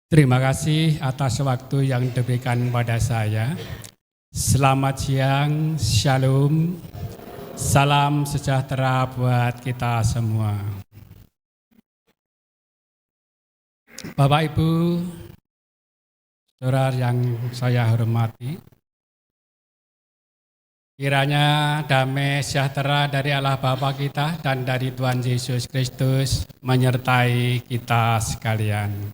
Terima kasih atas waktu yang diberikan pada saya. Selamat siang, shalom, salam sejahtera buat kita semua. Bapak Ibu, saudara yang saya hormati, kiranya damai sejahtera dari Allah Bapa kita dan dari Tuhan Yesus Kristus menyertai kita sekalian.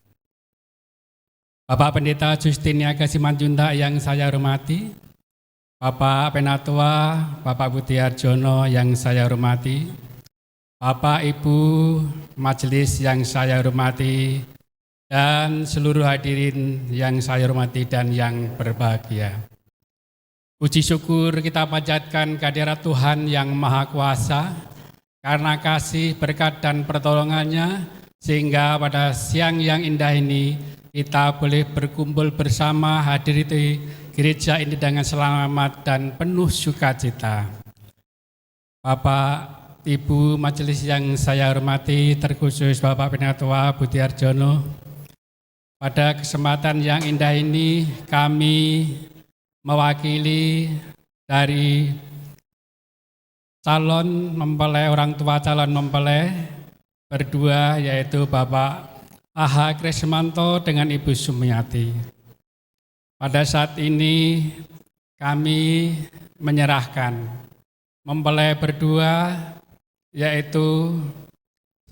Bapak Pendeta Justin Niaga Simanjuntak yang saya hormati, Bapak Penatua, Bapak Budiarjono yang saya hormati, Bapak Ibu Majelis yang saya hormati, dan seluruh hadirin yang saya hormati dan yang berbahagia. Puji syukur kita panjatkan kehadirat Tuhan yang Maha Kuasa, karena kasih, berkat, dan pertolongannya, sehingga pada siang yang indah ini, kita boleh berkumpul bersama hadir di gereja ini dengan selamat dan penuh sukacita. Bapak, Ibu Majelis yang saya hormati, terkhusus Bapak Penatua Budiarjono, pada kesempatan yang indah ini kami mewakili dari calon mempelai, orang tua calon mempelai berdua, yaitu Bapak A.H. Krismanto dengan Ibu Sumiati. Pada saat ini kami menyerahkan mempelai berdua, yaitu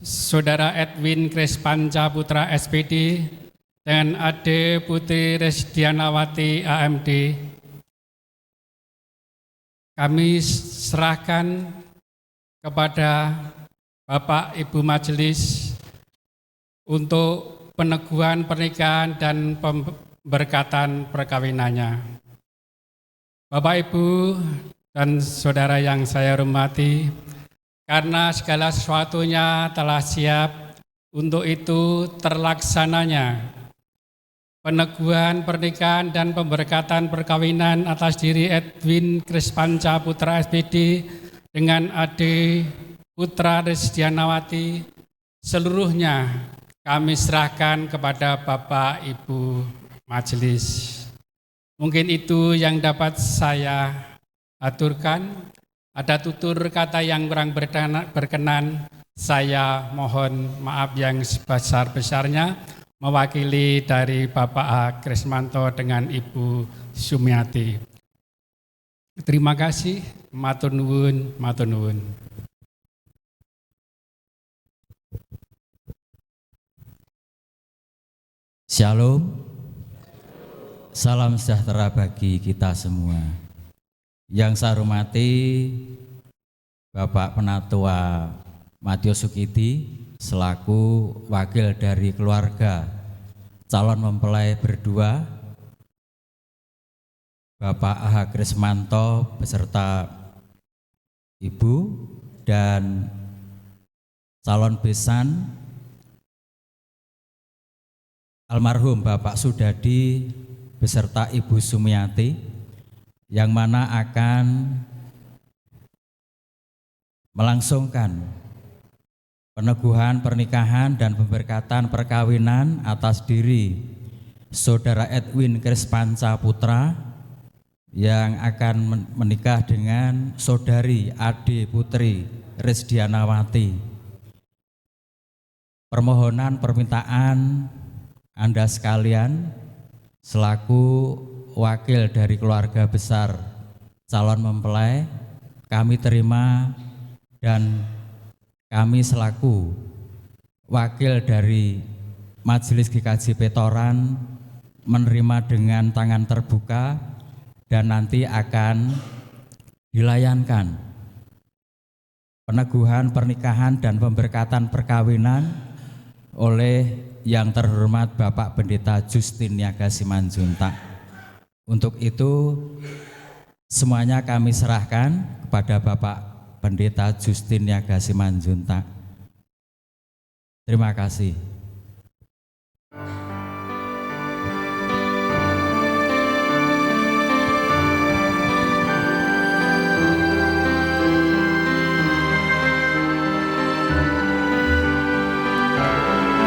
Saudara Edwin Krispanca Putra SPD dengan Ade Putri Resdianawati AMD. Kami serahkan kepada Bapak Ibu Majelis untuk peneguhan pernikahan dan pemberkatan perkawinannya. Bapak, Ibu, dan saudara yang saya hormati, karena segala sesuatunya telah siap, untuk itu terlaksananya peneguhan pernikahan dan pemberkatan perkawinan atas diri Edwin Krispanca Putra SPD dengan Ade Putra Resdianawati, seluruhnya kami serahkan kepada Bapak Ibu Majelis. Mungkin itu yang dapat saya aturkan. Ada tutur kata yang kurang berkenan, saya mohon maaf yang sebesar-besarnya mewakili dari Bapak A. Krismanto dengan Ibu Sumiati. Terima kasih, matur nuwun, matur nuwun. Shalom, salam sejahtera bagi kita semua. Yang saya hormati Bapak Penatua Matius Sukidi selaku wakil dari keluarga calon mempelai berdua, Bapak A.H. Krismanto beserta Ibu dan calon besan almarhum Bapak Sudadi beserta Ibu Sumiati, yang mana akan melangsungkan peneguhan pernikahan dan pemberkatan perkawinan atas diri Saudara Edwin Krispanca Putra yang akan menikah dengan Saudari Ade Putri Resdianawati. Permohonan permintaan Anda sekalian selaku wakil dari keluarga besar calon mempelai kami terima, dan kami selaku wakil dari Majelis GKJ Petoran menerima dengan tangan terbuka dan nanti akan dilayankan peneguhan pernikahan dan pemberkatan perkawinan oleh yang terhormat Bapak Pendeta Justin Niaga Simanjuntak. Untuk itu semuanya kami serahkan kepada Bapak Pendeta Justin Niaga Simanjuntak. Terima kasih.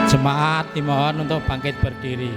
Jemaat dimohon untuk bangkit berdiri.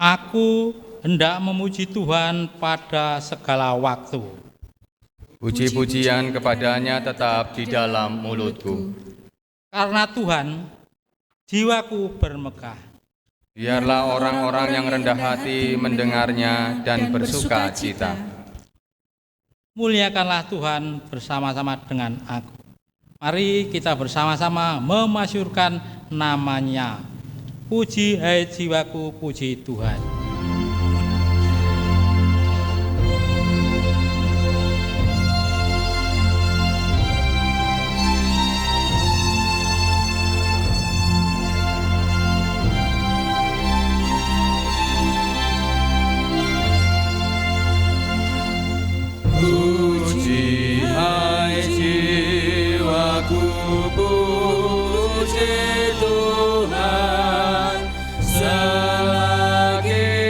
Aku hendak memuji Tuhan pada segala waktu. Puji-pujian kepadanya tetap di dalam mulutku. Karena Tuhan, jiwaku bermegah. Biarlah orang-orang yang rendah hati mendengarnya dan bersuka cita. Muliakanlah Tuhan bersama-sama dengan aku. Mari kita bersama-sama memasyurkan namanya. Puji hai jiwaku, puji Tuhan. Puji hai jiwaku, puji Tuhan selagi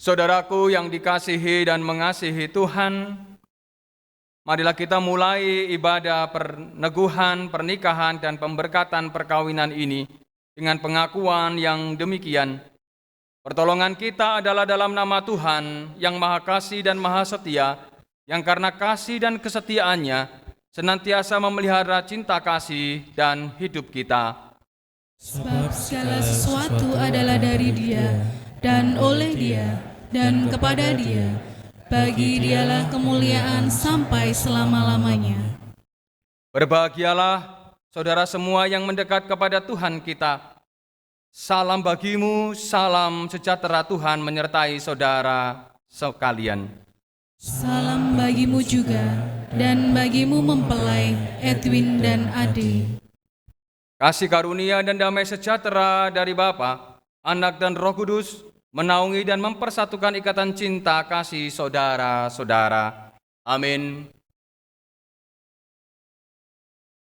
Saudaraku yang dikasihi dan mengasihi Tuhan, marilah kita mulai ibadah peneguhan, pernikahan, dan pemberkatan perkawinan ini dengan pengakuan yang demikian. Pertolongan kita adalah dalam nama Tuhan yang Maha Kasih dan Maha Setia, yang karena kasih dan kesetiaannya senantiasa memelihara cinta kasih dan hidup kita. Sebab segala sesuatu adalah dari Dia, dan oleh Dia, dan kepada Dia. Bagi Dialah kemuliaan sampai selama-lamanya. Berbahagialah saudara semua yang mendekat kepada Tuhan kita. Salam bagimu, salam sejahtera Tuhan menyertai saudara sekalian. Salam bagimu juga, dan bagimu mempelai Edwin dan Ade. Kasih karunia dan damai sejahtera dari Bapa, Anak dan Roh Kudus menaungi dan mempersatukan ikatan cinta kasih saudara-saudara. Amin.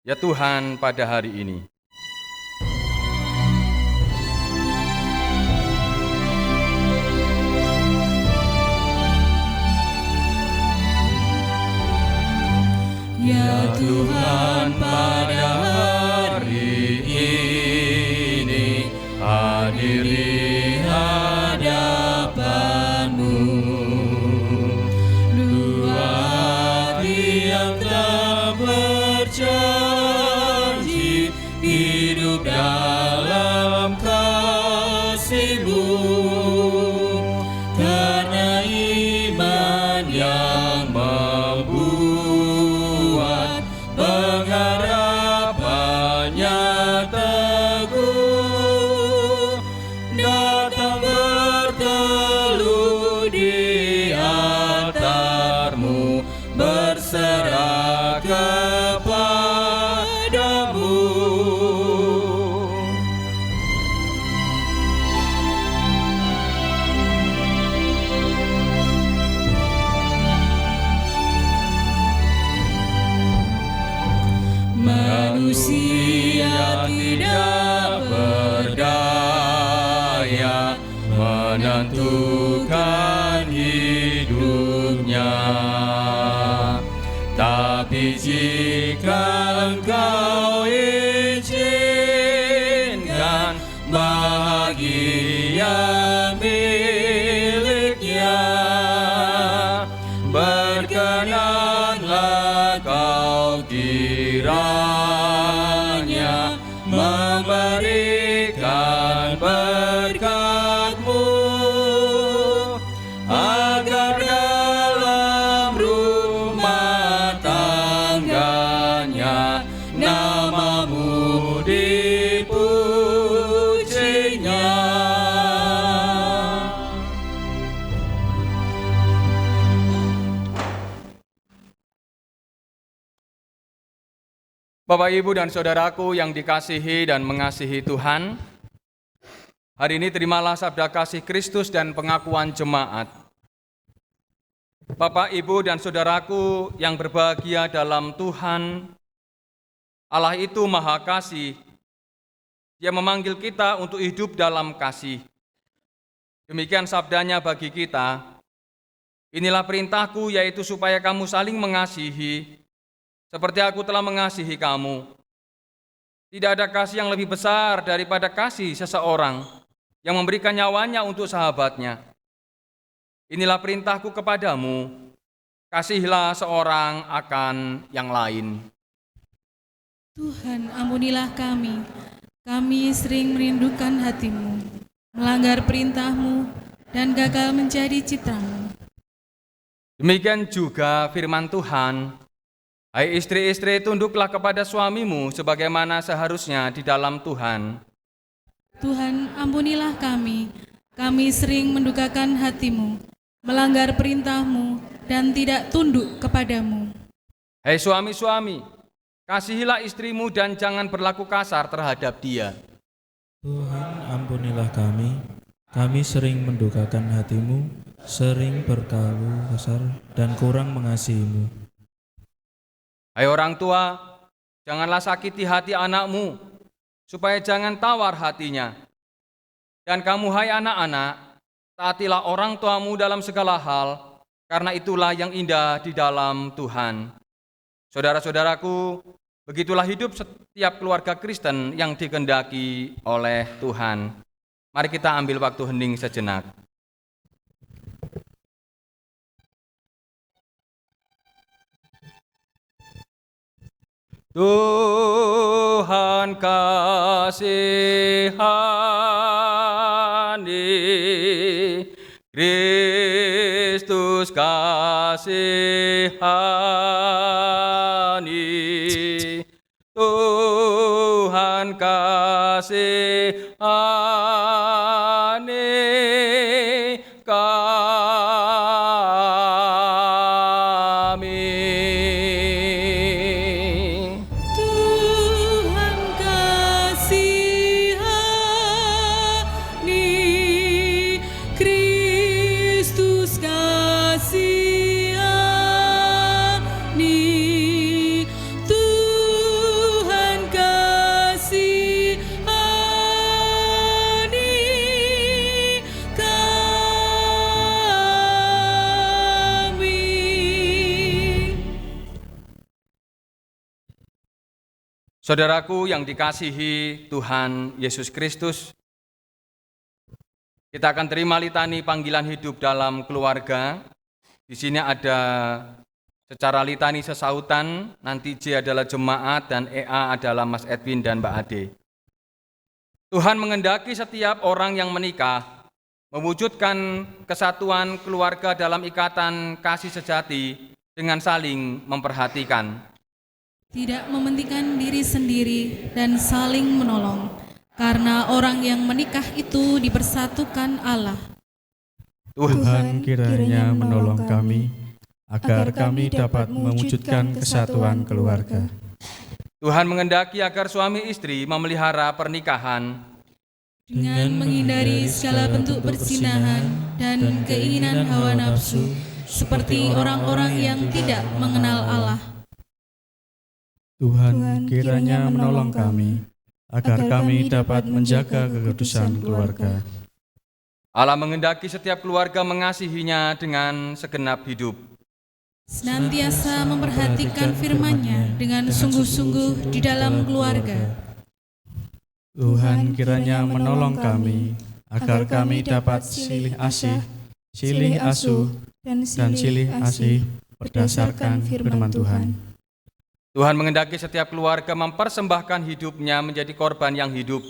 Ya Tuhan, pada hari ini Ya Tuhan, pada hari ini hadiri hadapan-Mu, dua hati yang telah berjanji hidup dalam kasih-Mu, karena iman yang membuat pengharapannya teguh, datang berteluh di altar-Mu, berserah kepada-Mu. Manusia tidak berdaya menentukan hidupnya, tapi jika Engkau izinkan bahagia miliknya, berkenanlah Kau kiranya memberikan berkat-Mu, agar dalam rumah tangganya nama-Mu dipujinya. Bapak, Ibu, dan saudaraku yang dikasihi dan mengasihi Tuhan, hari ini terimalah sabda kasih Kristus dan pengakuan jemaat. Bapak, Ibu, dan saudaraku yang berbahagia dalam Tuhan, Allah itu Maha Kasih. Dia memanggil kita untuk hidup dalam kasih. Demikian sabdanya bagi kita. Inilah perintahku, yaitu supaya kamu saling mengasihi, seperti aku telah mengasihi kamu. Tidak ada kasih yang lebih besar daripada kasih seseorang yang memberikan nyawanya untuk sahabatnya. Inilah perintahku kepadamu, kasihilah seorang akan yang lain. Tuhan, ampunilah kami. Kami sering merindukan hati-Mu, melanggar perintah-Mu, dan gagal menjadi citra-Mu. Demikian juga firman Tuhan, hai istri-istri, tunduklah kepada suamimu sebagaimana seharusnya di dalam Tuhan. Tuhan, ampunilah kami. Kami sering mendukakan hati-Mu, melanggar perintah-Mu, dan tidak tunduk kepadamu. Hai suami-suami, kasihilah istrimu dan jangan berlaku kasar terhadap dia. Tuhan, ampunilah kami sering mendukakan hati-Mu, sering berkelaku kasar dan kurang mengasihi-Mu. Hai orang tua, janganlah sakiti hati anakmu, supaya jangan tawar hatinya. Dan kamu hai anak-anak, taatilah orang tuamu dalam segala hal, karena itulah yang indah di dalam Tuhan. Saudara-saudaraku, begitulah hidup setiap keluarga Kristen yang dikehendaki oleh Tuhan. Mari kita ambil waktu hening sejenak. Tuhan kasihani, Kristus kasihani, Tuhan kasihani kami. Tuhan kasihani, Kristus kasihani, Tuhan kasihani kami. Saudaraku yang dikasihi Tuhan Yesus Kristus, kita akan terima litani panggilan hidup dalam keluarga. Di sini ada secara litani sesautan, nanti J adalah jemaat dan EA adalah Mas Edwin dan Mbak Ade. Tuhan mengendaki setiap orang yang menikah mewujudkan kesatuan keluarga dalam ikatan kasih sejati dengan saling memperhatikan. Tidak mementingkan diri sendiri dan saling menolong, karena orang yang menikah itu dipersatukan Allah. Tuhan kiranya menolong kami, agar kami dapat mewujudkan kesatuan keluarga. Tuhan mengendaki agar suami istri memelihara pernikahan Dengan menghindari segala bentuk perzinahan dan keinginan hawa nafsu, seperti orang-orang yang tidak mengenal Allah. Tuhan kiranya menolong kami, agar kami dapat menjaga kekudusan keluarga. Allah mengendaki setiap keluarga mengasihinya dengan segenap hidup. Senantiasa memperhatikan firman-Nya dengan sungguh-sungguh di dalam keluarga. Tuhan kiranya menolong kami, agar kami dapat silih asih, silih asuh, dan silih asih berdasarkan firman Tuhan. Tuhan mengendaki setiap keluarga mempersembahkan hidupnya menjadi korban yang hidup,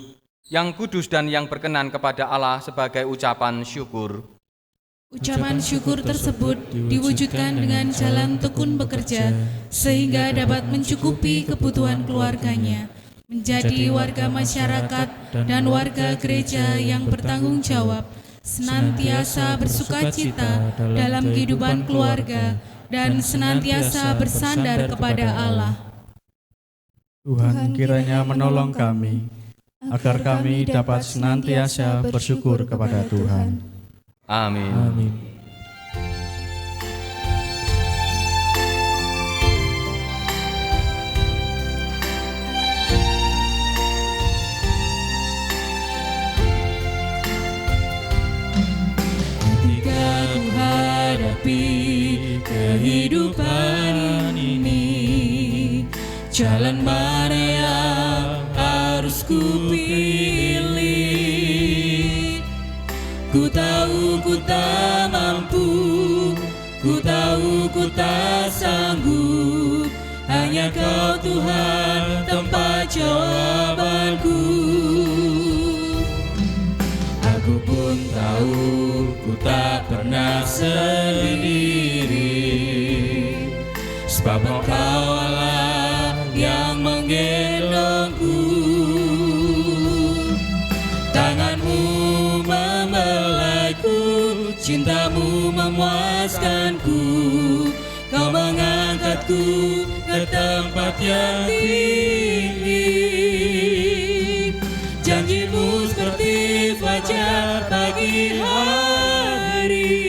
yang kudus dan yang berkenan kepada Allah sebagai ucapan syukur. Ucapan syukur tersebut diwujudkan dengan jalan tekun bekerja, sehingga dapat mencukupi kebutuhan keluarganya, menjadi warga masyarakat dan warga gereja yang bertanggung jawab, senantiasa bersukacita dalam kehidupan keluarga, dan senantiasa bersandar kepada Allah. Tuhan kiranya menolong kami, agar kami dapat senantiasa bersyukur kepada Tuhan. Amin. Amin. Ketika ku hadapi kehidupan ini, jalan mana yang harus ku pilih? Ku tahu ku tak mampu, ku tahu ku tak sanggup, hanya Kau Tuhan tempat jawabanku. Aku pun tahu ku tak pernah sendiri, sebab Engkau Allah yang menggendongku. Tanganmu membelaiku, cintamu memuaskanku, Kau mengangkatku ke tempat yang tinggi. Janjimu seperti fajar pagi hari,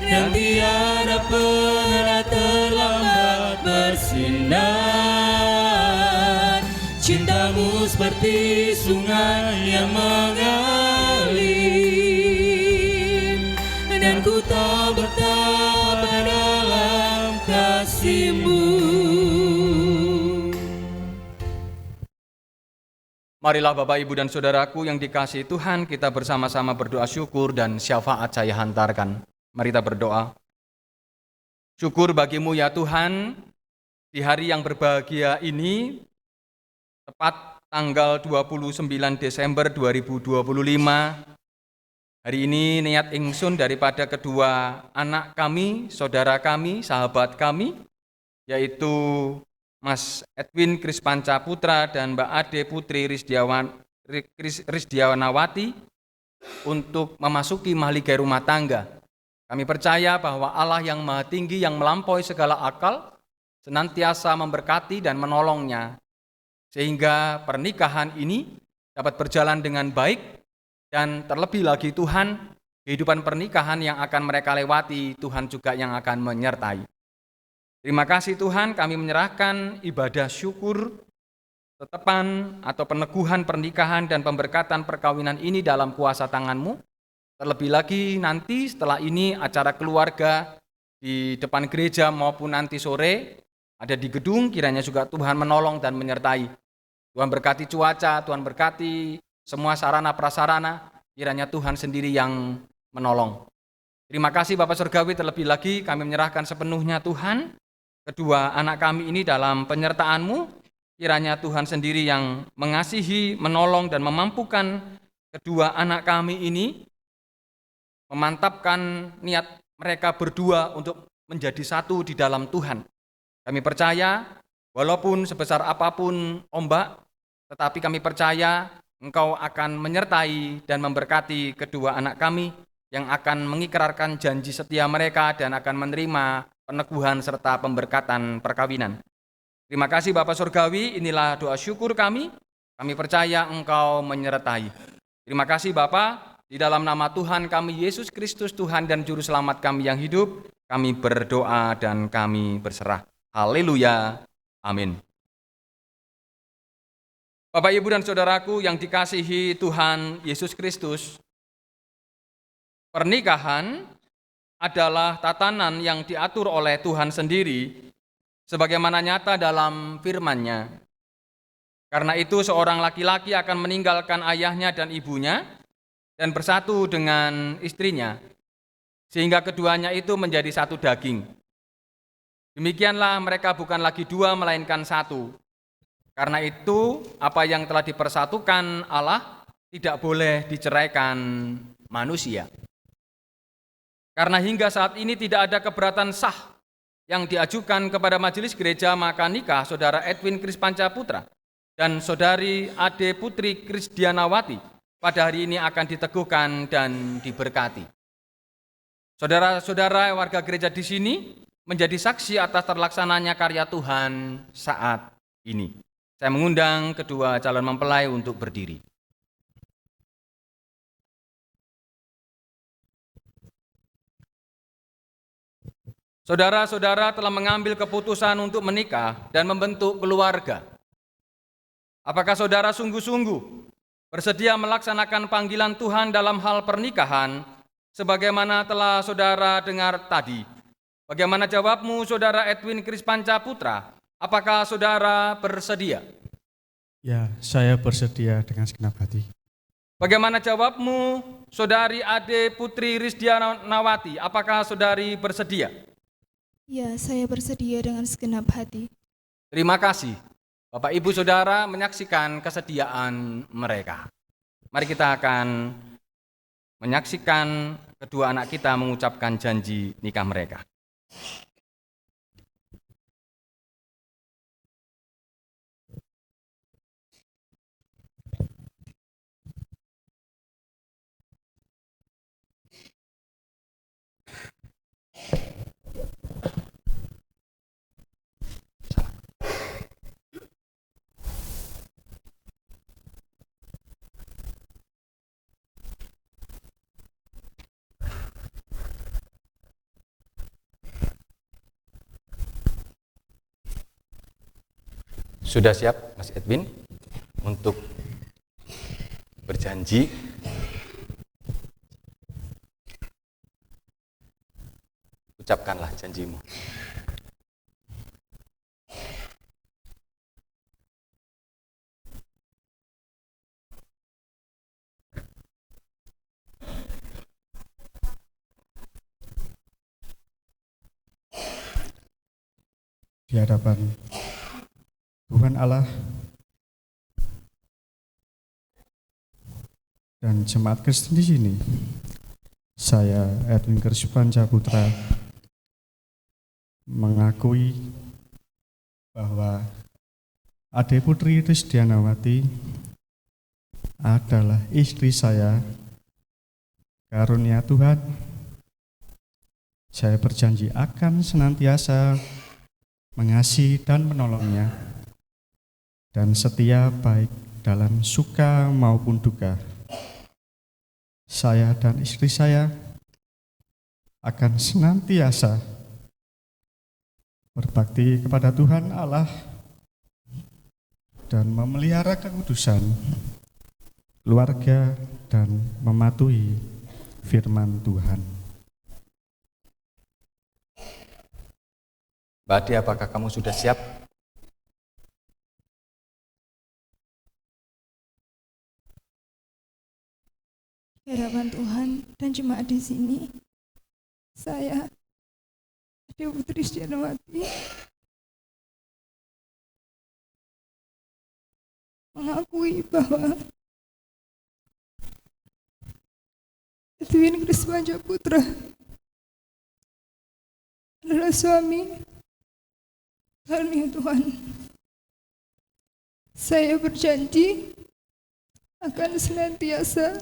dan tiada pernah terlambat bersinar. Cintamu seperti sungai yang mengalir, kasih-Mu. Marilah Bapak, Ibu, dan Saudaraku yang dikasihi Tuhan, kita bersama-sama berdoa syukur dan syafaat saya hantarkan. Mari kita berdoa. Syukur bagimu ya Tuhan, di hari yang berbahagia ini, tepat tanggal 29 Desember 2025, hari ini niat ingsun daripada kedua anak kami, saudara kami, sahabat kami, yaitu Mas Edwin Krispanca Putra dan Mbak Ade Putri Risdiawanawati untuk memasuki mahligai rumah tangga. Kami percaya bahwa Allah yang Maha Tinggi yang melampaui segala akal senantiasa memberkati dan menolongnya, sehingga pernikahan ini dapat berjalan dengan baik, dan terlebih lagi Tuhan, kehidupan pernikahan yang akan mereka lewati, Tuhan juga yang akan menyertai. Terima kasih Tuhan, kami menyerahkan ibadah syukur, tetapan atau peneguhan pernikahan dan pemberkatan perkawinan ini dalam kuasa tangan-Mu. Terlebih lagi nanti setelah ini acara keluarga di depan gereja maupun nanti sore ada di gedung, kiranya juga Tuhan menolong dan menyertai. Tuhan berkati cuaca, Tuhan berkati semua sarana prasarana, kiranya Tuhan sendiri yang menolong. Terima kasih Bapak Surgawi, terlebih lagi kami menyerahkan sepenuhnya Tuhan kedua anak kami ini dalam penyertaan-Mu, kiranya Tuhan sendiri yang mengasihi, menolong, dan memampukan kedua anak kami ini, memantapkan niat mereka berdua untuk menjadi satu di dalam Tuhan. Kami percaya, walaupun sebesar apapun ombak, tetapi kami percaya Engkau akan menyertai dan memberkati kedua anak kami yang akan mengikrarkan janji setia mereka dan akan menerima peneguhan serta pemberkatan perkawinan. Terima kasih Bapak Surgawi, inilah doa syukur kami. Kami percaya Engkau menyertai. Terima kasih Bapak, di dalam nama Tuhan kami Yesus Kristus, Tuhan dan Juru Selamat kami yang hidup, kami berdoa dan kami berserah. Haleluya. Amin. Bapak, Ibu, dan Saudaraku yang dikasihi Tuhan Yesus Kristus, pernikahan adalah tatanan yang diatur oleh Tuhan sendiri sebagaimana nyata dalam firman-Nya. Karena itu seorang laki-laki akan meninggalkan ayahnya dan ibunya dan bersatu dengan istrinya, sehingga keduanya itu menjadi satu daging. Demikianlah mereka bukan lagi dua melainkan satu. Karena itu apa yang telah dipersatukan Allah tidak boleh diceraikan manusia. Karena hingga saat ini tidak ada keberatan sah yang diajukan kepada majelis gereja, maka nikah Saudara Edwin Krispanca Putra dan Saudari Ade Putri Risdianawati pada hari ini akan diteguhkan dan diberkati. Saudara-saudara warga gereja di sini menjadi saksi atas terlaksananya karya Tuhan saat ini. Saya mengundang kedua calon mempelai untuk berdiri. Saudara-saudara telah mengambil keputusan untuk menikah dan membentuk keluarga. Apakah saudara sungguh-sungguh bersedia melaksanakan panggilan Tuhan dalam hal pernikahan sebagaimana telah saudara dengar tadi? Bagaimana jawabmu, Saudara Edwin Krispanca Putra? Apakah saudara bersedia? Ya, saya bersedia dengan segenap hati. Bagaimana jawabmu, Saudari Ade Putri Risdianawati? Apakah saudari bersedia? Ya, saya bersedia dengan segenap hati. Terima kasih. Bapak, Ibu, Saudara menyaksikan kesediaan mereka. Mari kita akan menyaksikan kedua anak kita mengucapkan janji nikah mereka. Sudah siap Mas Edwin untuk berjanji? Ucapkanlah janjimu. di hadapan Tuhan Allah dan jemaat Kristen di sini. Saya Edwin Krispanca Putra mengakui bahwa Ade Putri Risdianawati adalah istri saya. Karunia Tuhan, saya berjanji akan senantiasa mengasihi dan menolongnya dan setia baik dalam suka maupun duka. Saya dan istri saya akan senantiasa berbakti kepada Tuhan Allah dan memelihara kekudusan keluarga dan mematuhi firman Tuhan. Mbak Ade, apakah kamu sudah siap? Di hadapan Tuhan dan jemaat di sini, saya, Ade Putri Risdianawati, mengakui bahwa Edwin Krispanca Putra adalah suami karunia Tuhan. Saya berjanji akan senantiasa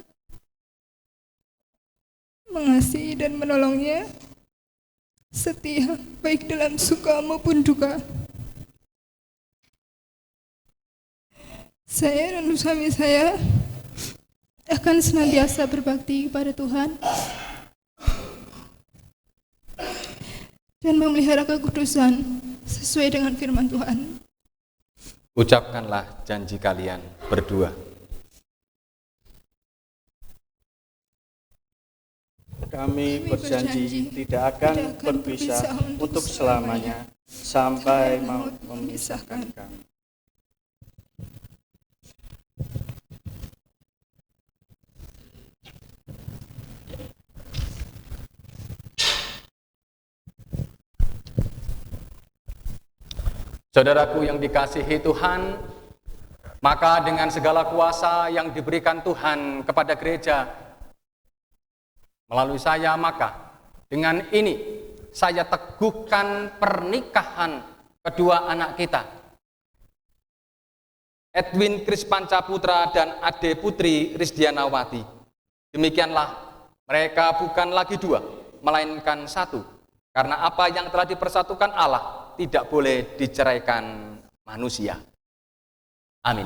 mengasihi dan menolongnya, setia baik dalam suka maupun duka. Saya dan suami saya akan senantiasa berbakti kepada Tuhan dan memelihara kekudusan sesuai dengan firman Tuhan. Ucapkanlah janji kalian berdua. Kami berjanji tidak akan berpisah untuk selamanya sampai maut memisahkan kami. Saudaraku yang dikasihi Tuhan, maka dengan segala kuasa yang diberikan Tuhan kepada gereja melalui saya, maka dengan ini saya teguhkan pernikahan kedua anak kita, Edwin Krispanca Putra dan Ade Putri Risdianawati. Demikianlah, mereka bukan lagi dua, melainkan satu, karena apa yang telah dipersatukan Allah tidak boleh diceraikan manusia. Amin.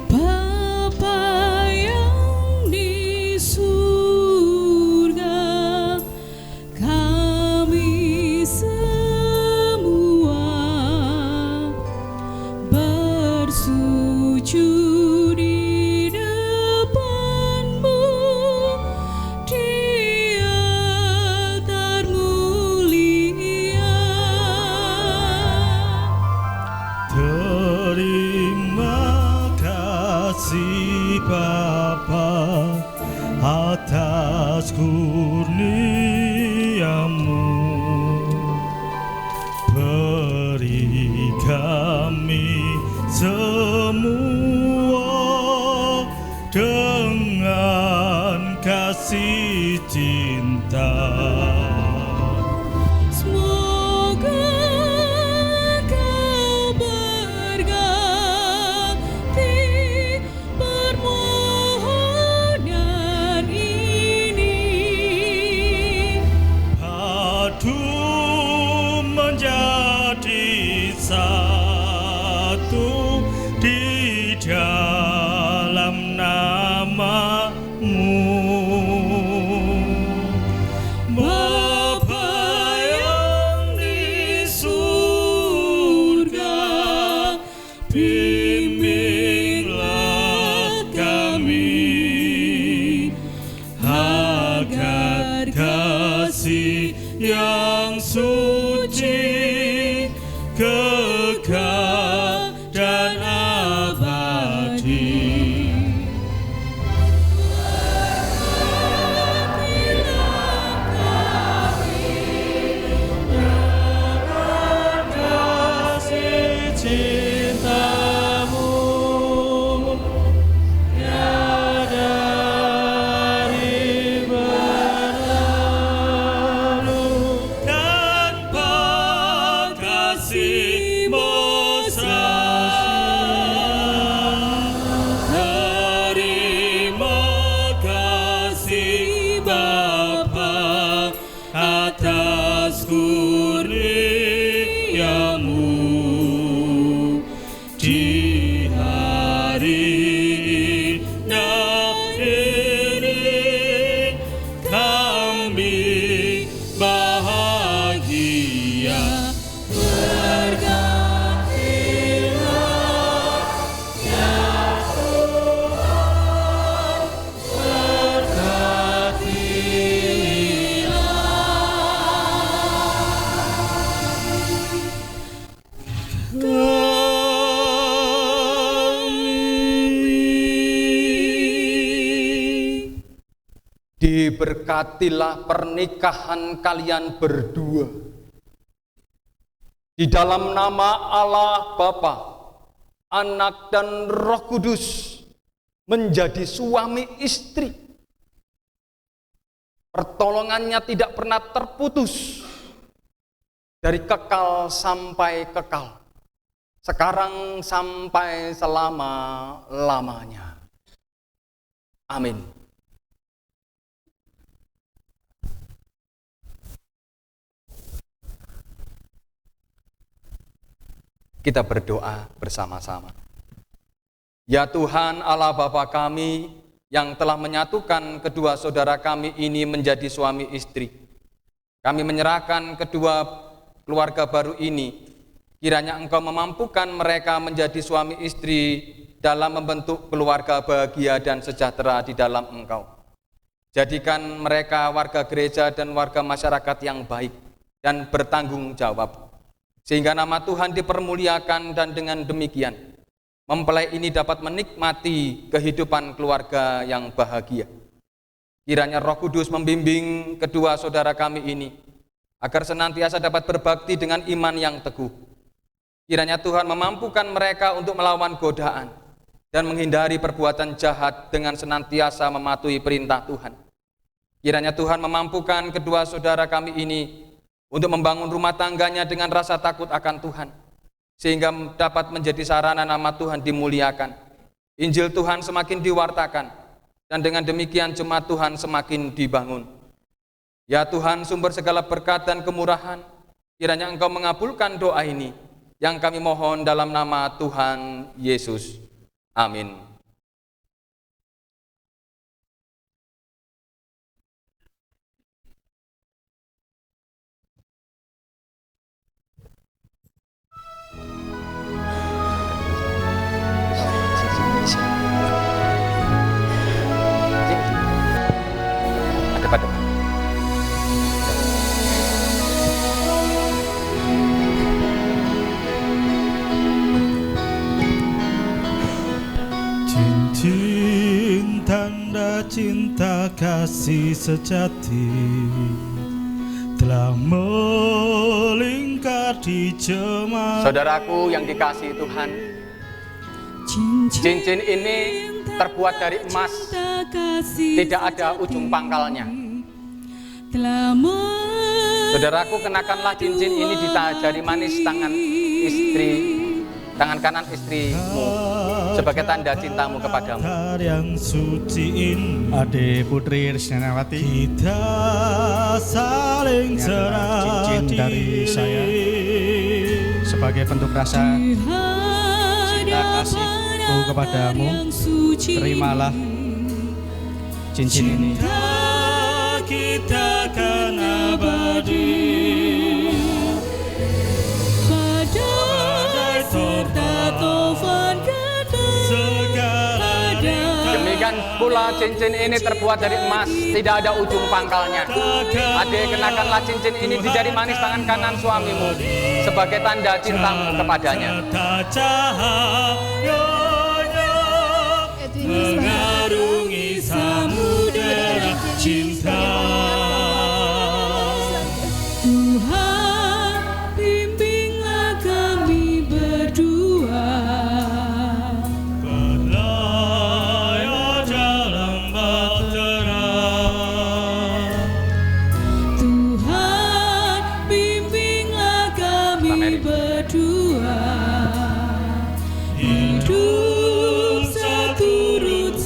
Bapa yang di surga, kami semua bersujud di depan-Mu di altar mulia. Terima kasih Bapa atas kurnia-Mu, beri kami semua dengan kasih cinta. Semoga Kau berganti permohonan ini. Padu menjadi satu di dalam nama-Mu. Bapa yang di surga, bimbinglah kami agar kasih yang suci setiamu di hari indah ini. Kami bahagia. Diberkatilah pernikahan kalian berdua. Di dalam nama Allah Bapa, Anak dan Roh Kudus, menjadi suami istri. Pertolongannya tidak pernah terputus, dari kekal sampai kekal, sekarang sampai selama-lamanya. Amin. Kita berdoa bersama-sama. Ya Tuhan Allah Bapa kami yang telah menyatukan kedua saudara kami ini menjadi suami istri. Kami menyerahkan kedua keluarga baru ini. Kiranya Engkau memampukan mereka menjadi suami istri dalam membentuk keluarga bahagia dan sejahtera di dalam Engkau. Jadikan mereka warga gereja dan warga masyarakat yang baik dan bertanggung jawab, sehingga nama Tuhan dipermuliakan, dan dengan demikian mempelai ini dapat menikmati kehidupan keluarga yang bahagia. Kiranya Roh Kudus membimbing kedua saudara kami ini agar senantiasa dapat berbakti dengan iman yang teguh. Kiranya Tuhan memampukan mereka untuk melawan godaan dan menghindari perbuatan jahat dengan senantiasa mematuhi perintah Tuhan. Kiranya Tuhan memampukan kedua saudara kami ini untuk membangun rumah tangganya dengan rasa takut akan Tuhan, sehingga dapat menjadi sarana nama Tuhan dimuliakan, Injil Tuhan semakin diwartakan, dan dengan demikian jemaat Tuhan semakin dibangun. Ya Tuhan, sumber segala berkat dan kemurahan, kiranya Engkau mengabulkan doa ini yang kami mohon dalam nama Tuhan Yesus. Amin. Ada pada cincin tanda cinta kasih sejati telah melingkar di jemaat. Saudaraku yang dikasihi Tuhan, cincin ini terbuat dari emas, tidak ada ujung pangkalnya. Saudaraku, kenakanlah cincin ini di jari manis tangan istri, tangan kanan istrimu, sebagai tanda cintamu kepadamu. Yang suci ini, Ade Putri Risnawati, kita saling cincin dari saya sebagai bentuk rasa cinta kasihku kepadamu. Terimalah cincin ini. Kita kan abadi badai serta tufan segala. Demikian pula cincin ini terbuat dari emas, tidak ada ujung pangkalnya. Adik, kenakanlah cincin ini di jari manis tangan kanan suamimu sebagai tanda cintamu kepadanya. Mengarungi samudera cinta. Tuhan, bimbinglah kami berdua, berlayar dalam bahtera. Tuhan, bimbinglah kami berdua, hidup seturut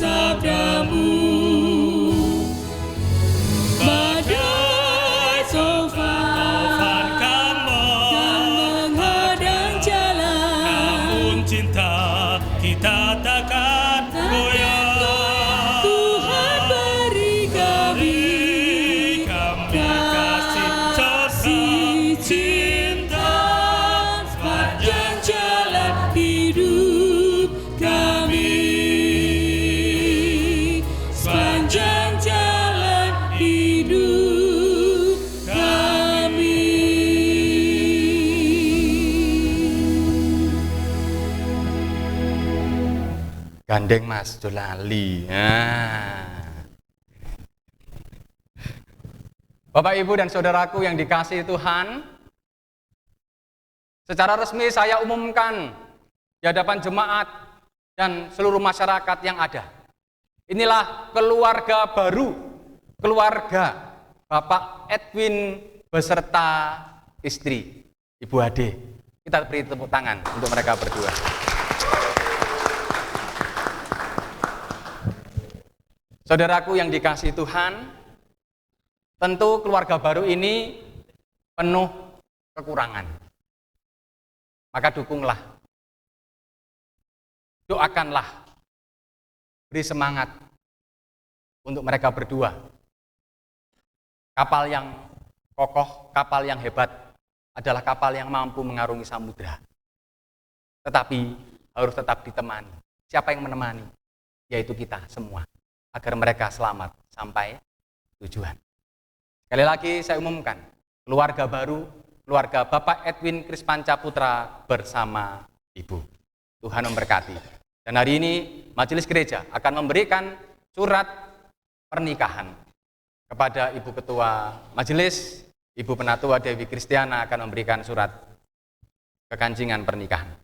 cinta kita takkan goyah. Tuhan beri kami kasih cinta sepanjang jalan hidup kami, sepanjang jalan hidup kami. Gandeng Mas Jolali. Bapak, Ibu, dan saudaraku yang dikasihi Tuhan, secara resmi saya umumkan di hadapan jemaat dan seluruh masyarakat yang ada. Inilah keluarga baru, keluarga Bapak Edwin beserta istri, Ibu Ade. Kita beri tepuk tangan untuk mereka berdua. Saudaraku yang dikasihi Tuhan, tentu keluarga baru ini penuh kekurangan. Maka dukunglah, doakanlah, beri semangat untuk mereka berdua. Kapal yang kokoh, kapal yang hebat adalah kapal yang mampu mengarungi samudera. Tetapi harus tetap ditemani. Siapa yang menemani? Yaitu kita semua, agar mereka selamat sampai tujuan. Sekali lagi saya umumkan, keluarga baru, keluarga Bapak Edwin Krispanca Putra bersama Ibu. Tuhan memberkati. Dan hari ini Majelis Gereja akan memberikan surat pernikahan kepada Ibu Ketua Majelis, Ibu Penatua Dewi Kristiana akan memberikan surat kekancingan pernikahan.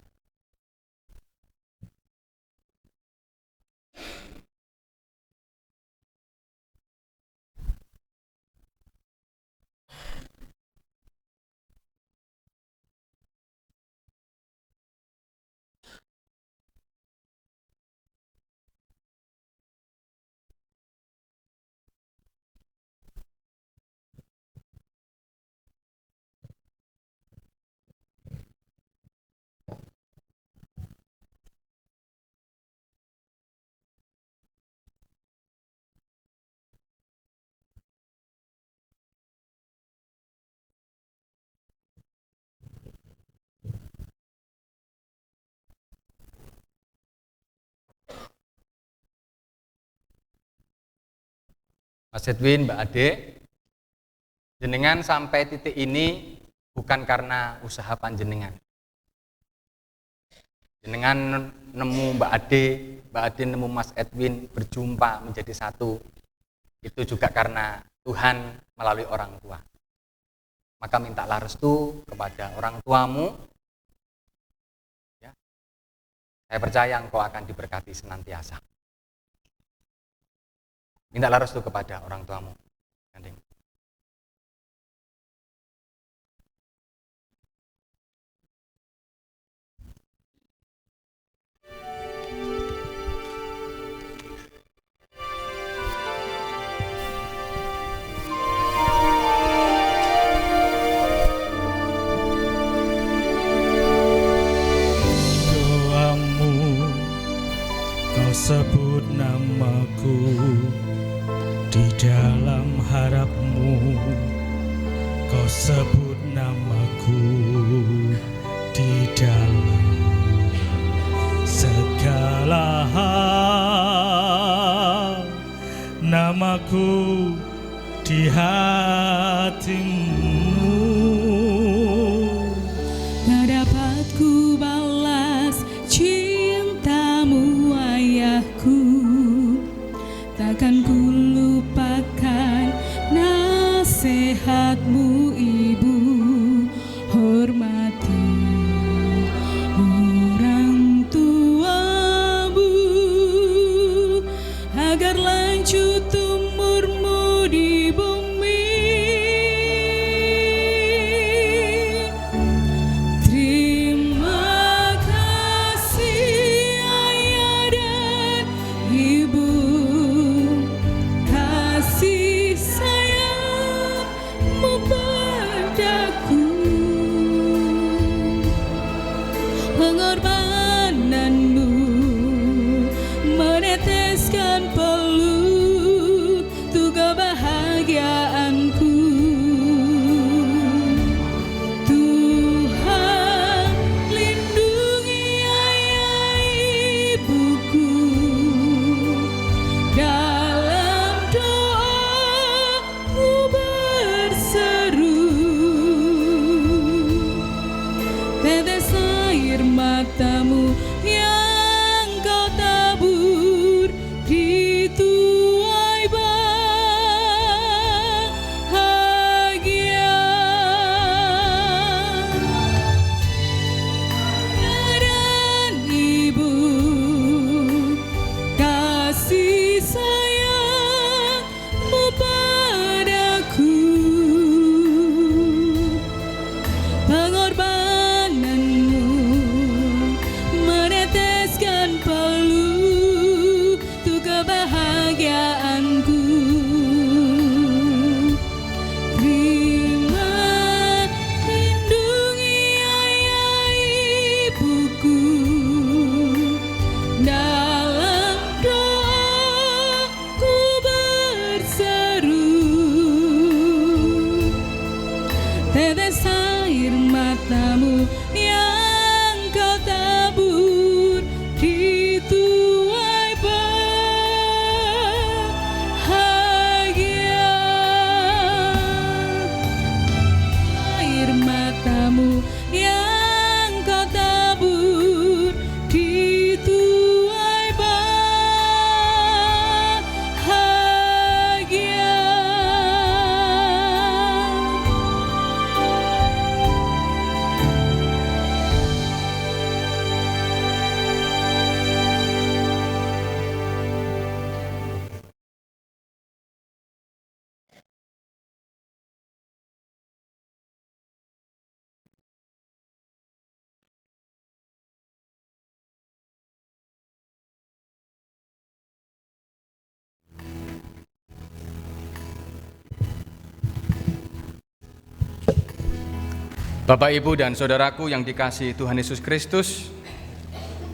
Mas Edwin, Mbak Ade, jenengan sampai titik ini bukan karena usaha panjenengan. Jenengan nemu Mbak Ade nemu Mas Edwin, berjumpa menjadi satu. Itu juga karena Tuhan melalui orang tua. Maka mintalah restu kepada orang tuamu. Ya. Saya percaya engkau akan diberkati senantiasa. Mintalah restu kepada orang tuamu. Gandeng. Doamu, kau sebut namaku di dalam harapmu, kau sebut namaku di dalam segala hal, namaku di hatimu. Tak dapat ku balas cintamu ayahku, takkan ku lupakan nasihatmu ibu. Hormati orang tuamu agar lanjut umurmu di bumi. Terima kasih ayah dan ibu, kasih sayangmu padaku, pengorbanan matamu yang kau tabur di tuai bahagia. Dan Ibu, kasih sayangmu padaku, pengorbananmu meneteskan peluh untuk kebahagiaanku. Terima, lindungi ayah ibuku, dalam doaku berseru. Tetes air matamu yang kau tabur di tuai bahagia. Air matamu yang kau tabur di tuai bahagia. Bapak, Ibu, dan saudaraku yang dikasihi Tuhan Yesus Kristus,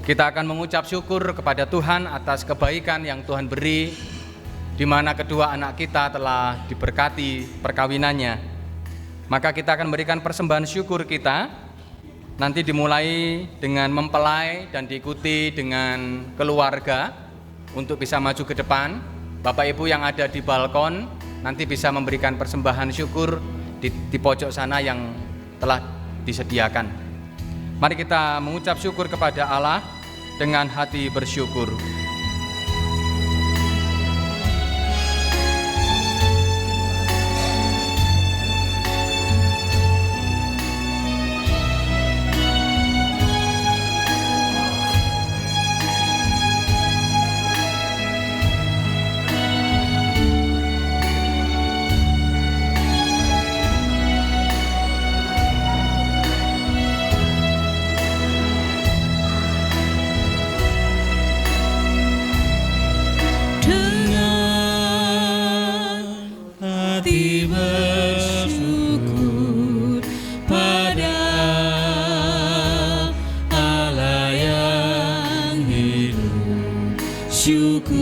kita akan mengucap syukur kepada Tuhan atas kebaikan yang Tuhan beri, di mana kedua anak kita telah diberkati perkawinannya. Maka kita akan memberikan persembahan syukur kita, nanti dimulai dengan mempelai dan diikuti dengan keluarga untuk bisa maju ke depan. Bapak Ibu yang ada di balkon nanti bisa memberikan persembahan syukur di pojok sana yang telah disediakan. Mari kita mengucap syukur kepada Allah dengan hati bersyukur. Hati bersyukur pada Allah yang hidup, syukur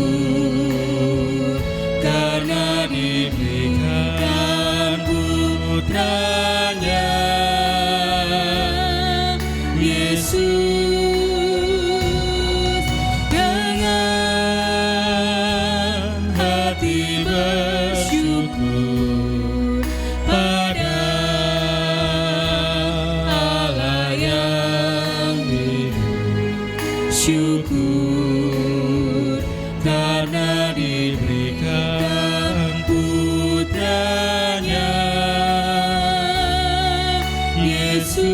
karena diberikan putranya Yesus. Dengan hati bersyukur pada Allah yang hidup, syukur karena diberikan putranya Yesus.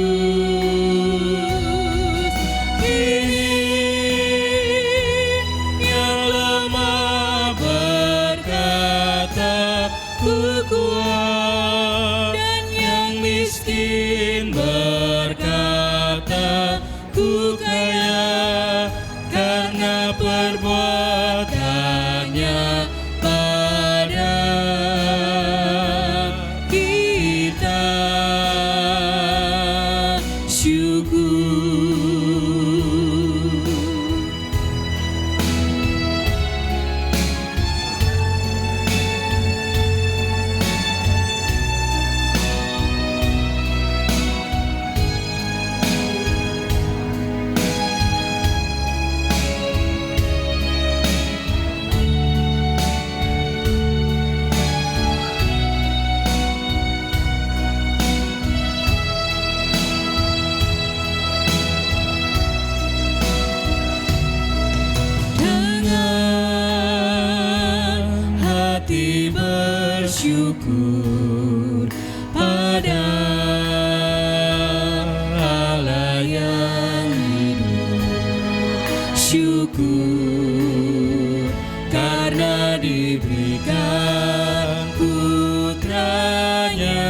Yang lemah berkata ku kuat, dan yang miskin berkata ku kaya, karena perbuatannya pada kita. Syukur. syukur karena diberikan putranya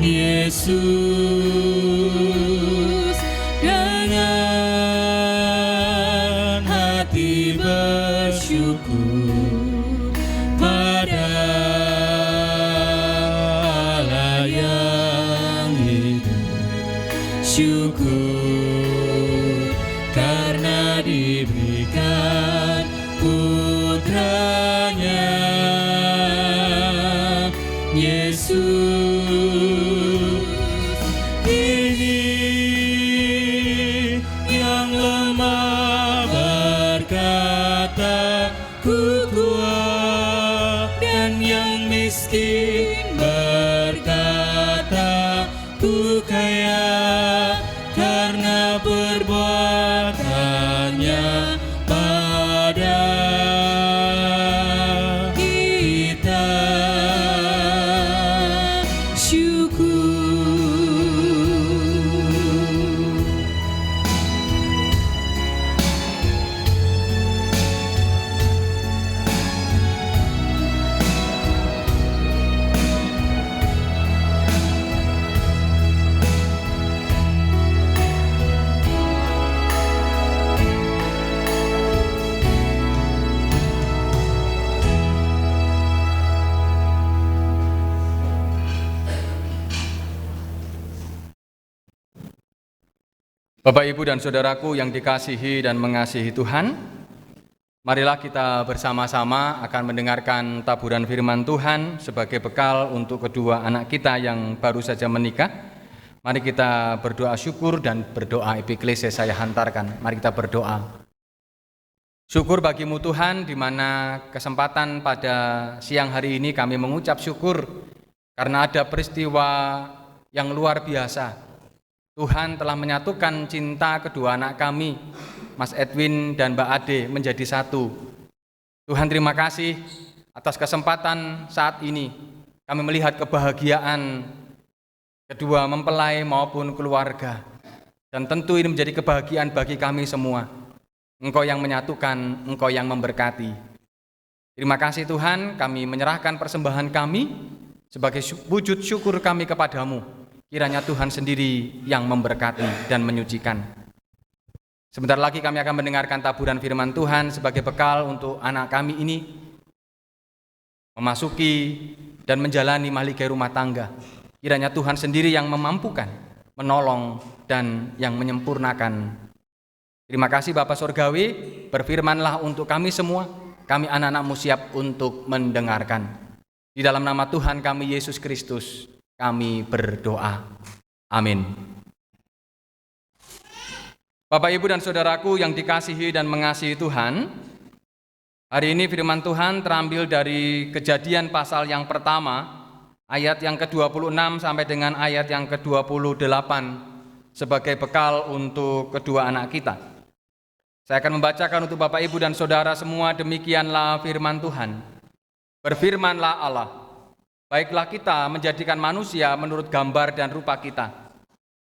Yesus. Dengan hati bersyukur pada Allah yang hidup, syukur karena diberikan putranya Yesus. Ini yang lemah berkata ku kuat, dan yang miskin berkata ku kaya, karena perbuatannya pada kita. Syukur. Bapak, Ibu, dan Saudaraku yang dikasihi dan mengasihi Tuhan, marilah kita bersama-sama akan mendengarkan taburan firman Tuhan sebagai bekal untuk kedua anak kita yang baru saja menikah. Mari kita berdoa syukur dan berdoa epiklese saya hantarkan. Mari kita berdoa. Syukur bagimu Tuhan, di mana kesempatan pada siang hari ini kami mengucap syukur karena ada peristiwa yang luar biasa. Tuhan telah menyatukan cinta kedua anak kami, Mas Edwin dan Mbak Ade, menjadi satu. Tuhan, terima kasih atas kesempatan saat ini kami melihat kebahagiaan kedua mempelai maupun keluarga. Dan tentu ini menjadi kebahagiaan bagi kami semua. Engkau yang menyatukan, Engkau yang memberkati. Terima kasih Tuhan, kami menyerahkan persembahan kami sebagai wujud syukur kami kepadamu. Kiranya Tuhan sendiri yang memberkati dan menyucikan. Sebentar lagi kami akan mendengarkan taburan firman Tuhan sebagai bekal untuk anak kami ini memasuki dan menjalani mahligai rumah tangga. Kiranya Tuhan sendiri yang memampukan, menolong, dan yang menyempurnakan. Terima kasih Bapa Surgawi, berfirmanlah untuk kami semua, kami anak-anak-Mu siap untuk mendengarkan. Di dalam nama Tuhan kami Yesus Kristus, kami berdoa. Amin. Bapak, Ibu, dan Saudaraku yang dikasihi dan mengasihi Tuhan, hari ini firman Tuhan terambil dari Kejadian pasal yang pertama, ayat yang ke-26 sampai dengan ayat yang ke-28 sebagai bekal untuk kedua anak kita. Saya akan membacakan untuk Bapak, Ibu, dan Saudara semua. Demikianlah firman Tuhan. Berfirmanlah Allah, baiklah kita menjadikan manusia menurut gambar dan rupa kita,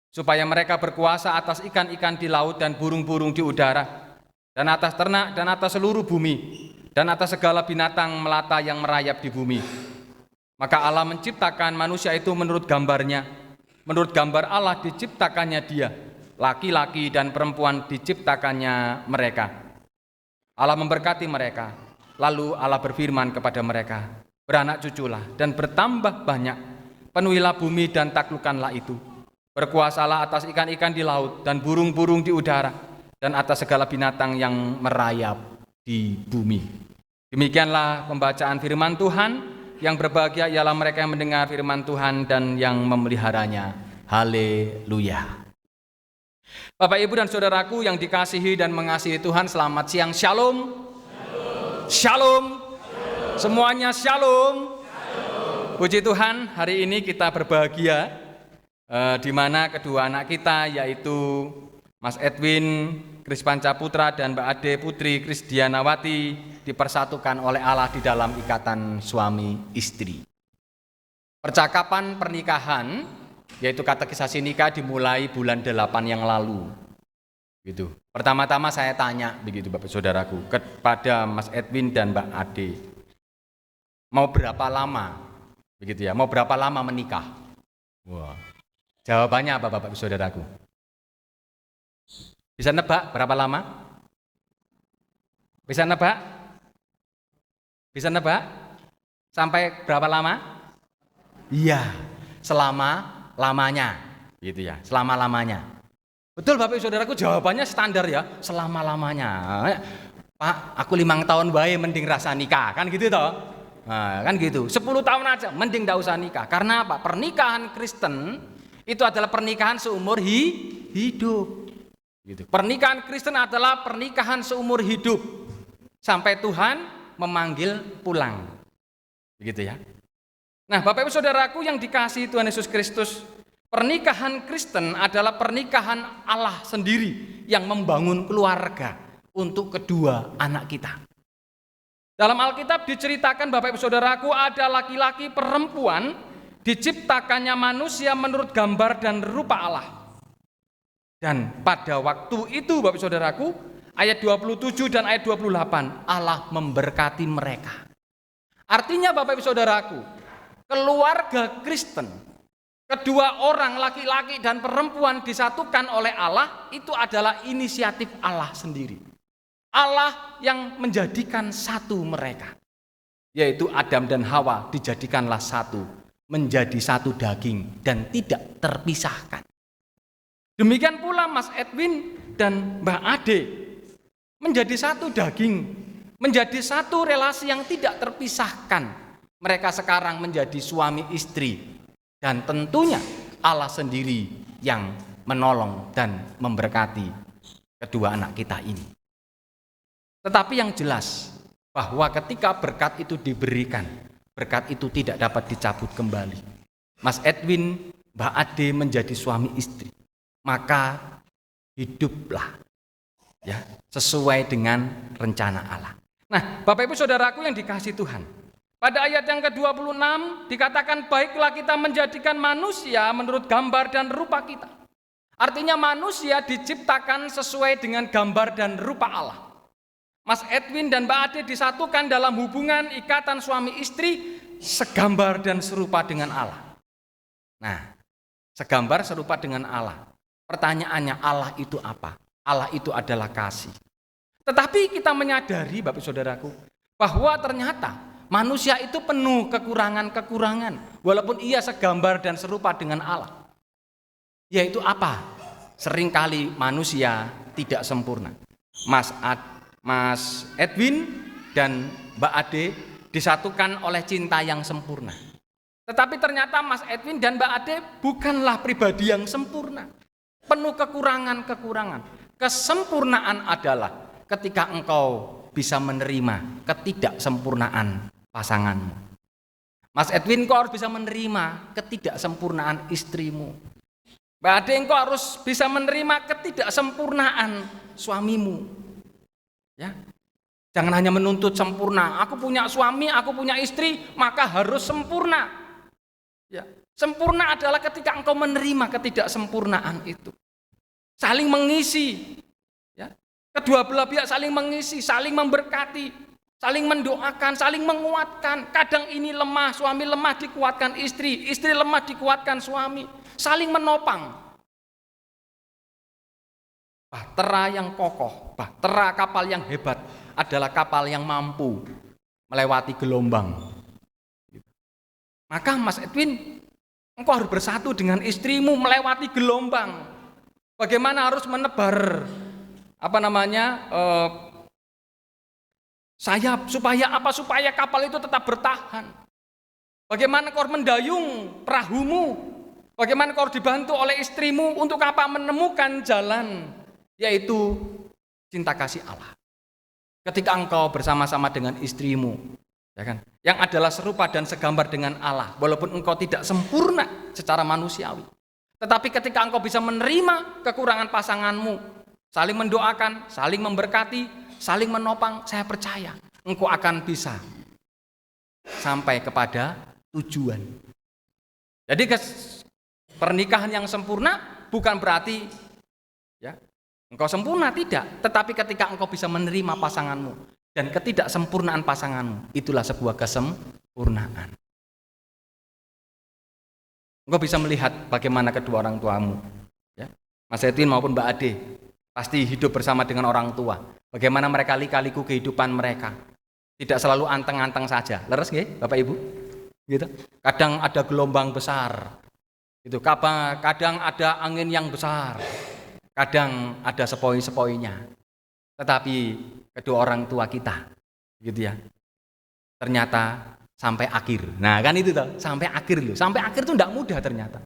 supaya mereka berkuasa atas ikan-ikan di laut dan burung-burung di udara, dan atas ternak dan atas seluruh bumi, dan atas segala binatang melata yang merayap di bumi. Maka Allah menciptakan manusia itu menurut gambarnya. Menurut gambar Allah diciptakannya dia, laki-laki dan perempuan diciptakannya mereka. Allah memberkati mereka, lalu Allah berfirman kepada mereka, beranak cuculah dan bertambah banyak, penuhilah bumi dan taklukkanlah itu. Berkuasalah atas ikan-ikan di laut dan burung-burung di udara, dan atas segala binatang yang merayap di bumi. Demikianlah pembacaan firman Tuhan. Yang berbahagia ialah mereka yang mendengar firman Tuhan dan yang memeliharanya. Haleluya. Bapak, Ibu, dan Saudaraku yang dikasihi dan mengasihi Tuhan, selamat siang. Shalom. Shalom. Semuanya shalom. Puji Tuhan, hari ini kita berbahagia di mana kedua anak kita, yaitu Mas Edwin Krispanca Putra dan Mbak Ade Putri Krisdianawati, dipersatukan oleh Allah di dalam ikatan suami istri. Percakapan pernikahan, yaitu katekisasi nikah, dimulai bulan 8 yang lalu. Gitu. Pertama-tama saya tanya begitu Bapak Saudaraku kepada Mas Edwin dan Mbak Ade. Mau berapa lama? Begitu ya, mau berapa lama menikah? Wah. Jawabannya apa Bapak Saudaraku? Bisa nebak berapa lama? Bisa nebak? Bisa nebak? Sampai berapa lama? Iya, selama-lamanya. Gitu ya, selama-lamanya. Betul Bapak Saudaraku, jawabannya standar ya, selama-lamanya. Pak, aku 5 tahun bae mending rasa nikah, kan gitu toh? Nah, kan gitu. 10 tahun aja mending enggak usah nikah. Karena apa? Pernikahan Kristen itu adalah pernikahan seumur hidup. Gitu. Pernikahan Kristen adalah pernikahan seumur hidup sampai Tuhan memanggil pulang. Begitu ya. Nah, Bapak Ibu Saudaraku yang dikasihi Tuhan Yesus Kristus, pernikahan Kristen adalah pernikahan Allah sendiri yang membangun keluarga untuk kedua anak kita. Dalam Alkitab diceritakan Bapak Ibu Saudaraku ada laki-laki perempuan diciptakannya manusia menurut gambar dan rupa Allah. Dan pada waktu itu Bapak Ibu Saudaraku ayat 27 dan ayat 28 Allah memberkati mereka. Artinya Bapak Ibu Saudaraku, keluarga Kristen, kedua orang laki-laki dan perempuan disatukan oleh Allah itu adalah inisiatif Allah sendiri. Allah yang menjadikan satu mereka, yaitu Adam dan Hawa dijadikanlah satu, menjadi satu daging dan tidak terpisahkan. Demikian pula Mas Edwin dan Mbak Ade menjadi satu daging, menjadi satu relasi yang tidak terpisahkan. Mereka sekarang menjadi suami istri. Dan tentunya Allah sendiri yang menolong dan memberkati kedua anak kita ini. Tetapi yang jelas bahwa ketika berkat itu diberikan, berkat itu tidak dapat dicabut kembali. Mas Edwin, Mbak Ade menjadi suami istri. Maka hiduplah ya sesuai dengan rencana Allah. Nah, Bapak Ibu Saudaraku yang dikasihi Tuhan, pada ayat yang ke-26 dikatakan baiklah kita menjadikan manusia menurut gambar dan rupa kita. Artinya manusia diciptakan sesuai dengan gambar dan rupa Allah. Mas Edwin dan Mbak Ade disatukan dalam hubungan ikatan suami istri segambar dan serupa dengan Allah. Nah, segambar serupa dengan Allah. Pertanyaannya Allah itu apa? Allah itu adalah kasih. Tetapi kita menyadari Bapak Saudaraku bahwa ternyata manusia itu penuh kekurangan-kekurangan, walaupun ia segambar dan serupa dengan Allah. Yaitu apa? Seringkali manusia tidak sempurna. Mas Edwin dan Mbak Ade disatukan oleh cinta yang sempurna. Tetapi ternyata Mas Edwin dan Mbak Ade bukanlah pribadi yang sempurna. Penuh kekurangan-kekurangan. Kesempurnaan adalah ketika engkau bisa menerima ketidaksempurnaan pasanganmu. Mas Edwin, kau harus bisa menerima ketidaksempurnaan istrimu. Mbak Ade, kau harus bisa menerima ketidaksempurnaan suamimu. Ya, jangan hanya menuntut sempurna. Aku punya suami, aku punya istri, maka harus sempurna. Ya, sempurna adalah ketika engkau menerima ketidaksempurnaan itu, saling mengisi. Ya, kedua belah pihak saling mengisi, saling memberkati, saling mendoakan, saling menguatkan. Kadang ini lemah, suami lemah dikuatkan istri, istri lemah dikuatkan suami, saling menopang. Bahtera yang kokoh, bahtera kapal yang hebat adalah kapal yang mampu melewati gelombang. Maka Mas Edwin, engkau harus bersatu dengan istrimu melewati gelombang. Bagaimana harus menebar sayap supaya kapal itu tetap bertahan. Bagaimana kau mendayung perahumu? Bagaimana kau dibantu oleh istrimu untuk apa? Menemukan jalan, yaitu cinta kasih Allah. Ketika engkau bersama-sama dengan istrimu, ya kan, yang adalah serupa dan segambar dengan Allah, walaupun engkau tidak sempurna secara manusiawi, tetapi ketika engkau bisa menerima kekurangan pasanganmu, saling mendoakan, saling memberkati, saling menopang, saya percaya engkau akan bisa sampai kepada tujuan. Jadi pernikahan yang sempurna bukan berarti ya Engkau sempurna tidak, tetapi ketika engkau bisa menerima pasanganmu dan ketidaksempurnaan pasanganmu, itulah sebuah kesempurnaan. Engkau bisa melihat bagaimana kedua orang tuamu, ya, Mas Edwin maupun Mbak Ade, pasti hidup bersama dengan orang tua. Bagaimana mereka lika-liku kehidupan mereka, tidak selalu anteng-anteng saja. Leres nggih, Bapak Ibu? Gitu. Kadang ada gelombang besar, gitu. Kadang ada angin yang besar, kadang ada sepoi-sepoinya. Tetapi kedua orang tua kita, gitu ya, ternyata sampai akhir. Nah kan itu tuh, sampai akhir loh. Sampai akhir itu tidak mudah ternyata.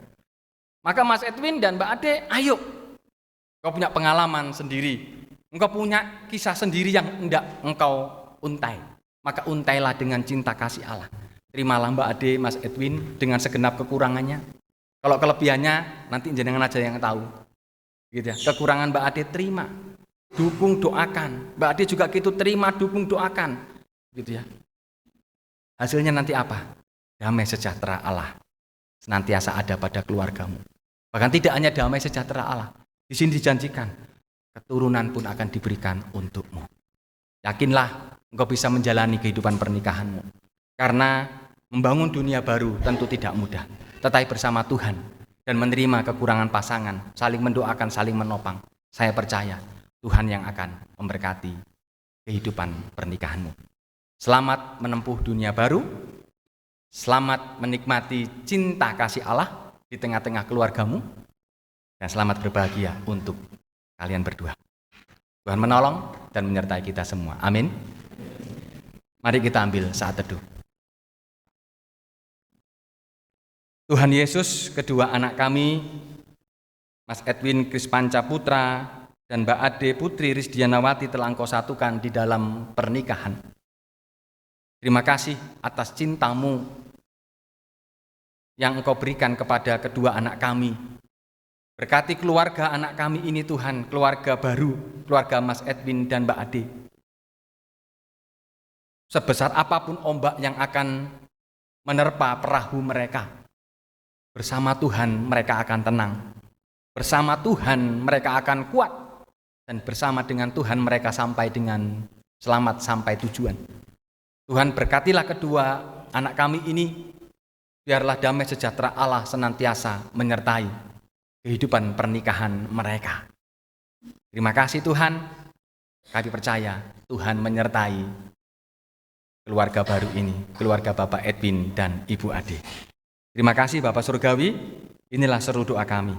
Maka Mas Edwin dan Mbak Ade, ayo, engkau punya pengalaman sendiri, engkau punya kisah sendiri yang hendak engkau untai. Maka untailah dengan cinta kasih Allah. Terimalah Mbak Ade, Mas Edwin dengan segenap kekurangannya. Kalau kelebihannya nanti jenengan aja yang tahu. Gitu ya. Kekurangan Mbak Ade terima, dukung, doakan. Mbak Ade juga gitu, terima, dukung, doakan. Gitu ya. Hasilnya nanti apa? Damai sejahtera Allah senantiasa ada pada keluargamu. Bahkan tidak hanya damai sejahtera Allah, di sini dijanjikan keturunan pun akan diberikan untukmu. Yakinlah engkau bisa menjalani kehidupan pernikahanmu. Karena membangun dunia baru tentu tidak mudah, tetapi bersama Tuhan dan menerima kekurangan pasangan, saling mendoakan, saling menopang, saya percaya Tuhan yang akan memberkati kehidupan pernikahanmu. Selamat menempuh dunia baru, selamat menikmati cinta kasih Allah di tengah-tengah keluargamu, dan selamat berbahagia untuk kalian berdua. Tuhan menolong dan menyertai kita semua. Amin. Mari kita ambil saat teduh. Tuhan Yesus, kedua anak kami, Mas Edwin Krispanca Putra dan Mbak Ade Putri Risdianawati telah Engkau satukan di dalam pernikahan. Terima kasih atas cintamu yang Engkau berikan kepada kedua anak kami. Berkati keluarga anak kami ini Tuhan, keluarga baru, keluarga Mas Edwin dan Mbak Ade. Sebesar apapun ombak yang akan menerpa perahu mereka, bersama Tuhan mereka akan tenang. Bersama Tuhan mereka akan kuat. Dan bersama dengan Tuhan mereka sampai dengan selamat sampai tujuan. Tuhan berkatilah kedua anak kami ini. Biarlah damai sejahtera Allah senantiasa menyertai kehidupan pernikahan mereka. Terima kasih Tuhan. Kami percaya Tuhan menyertai keluarga baru ini, keluarga Bapak Edwin dan Ibu Ade. Terima kasih Bapak Surgawi, inilah seru doa kami.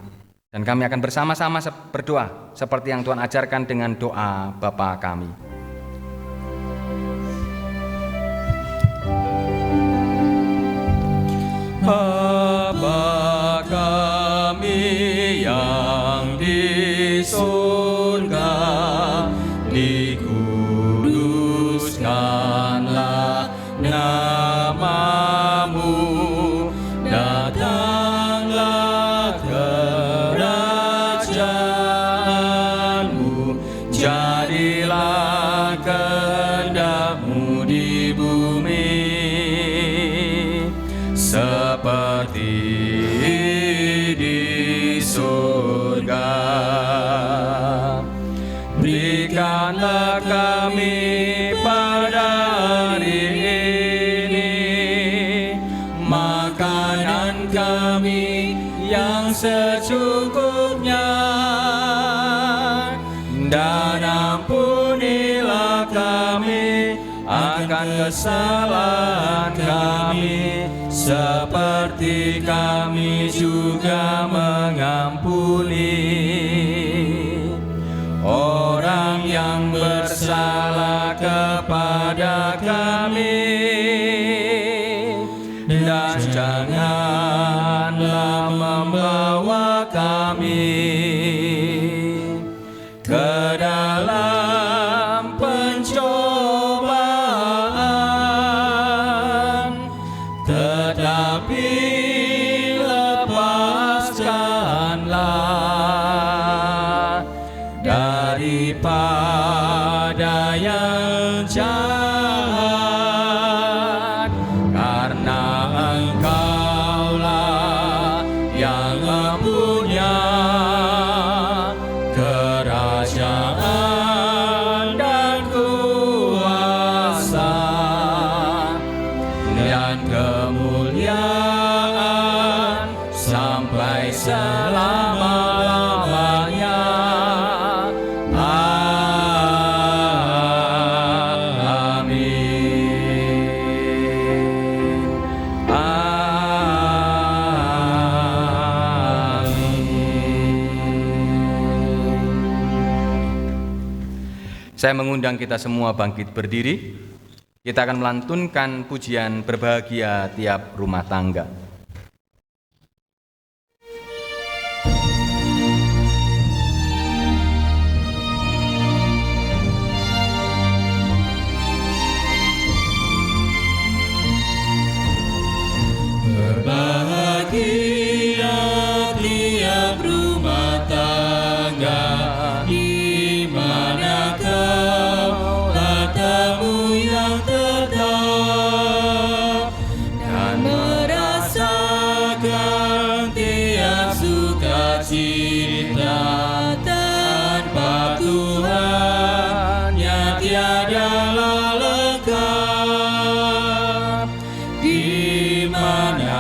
Dan kami akan bersama-sama berdoa seperti yang Tuhan ajarkan dengan doa Bapa kami. Bapa kami yang di surga, dikuduskanlah namamu. Datanglah kerajaanmu, jadilah kehendak-Mu di bumi seperti di surga. Berikanlah kami pada hari ini makanan kami yang secukupnya, dan ampunilah kami akan kesalahan kami, seperti kami juga mengampuni orang yang bersalah kepada kami. Dan janganlah membawa kami ke dalam pencobaan, tetapi lepaskanlah daripada yang jahat, karena Engkaulah yang mempunyai kerajaan Saya mengundang kita semua bangkit berdiri. Kita akan melantunkan pujian berbahagia tiap rumah tangga. Berbahagia tiap rumah tangga di mana kau bertemu yang tetap dan merasakan tiap sukacita tanpa Tuhannya tiadalah lengkap. Di mana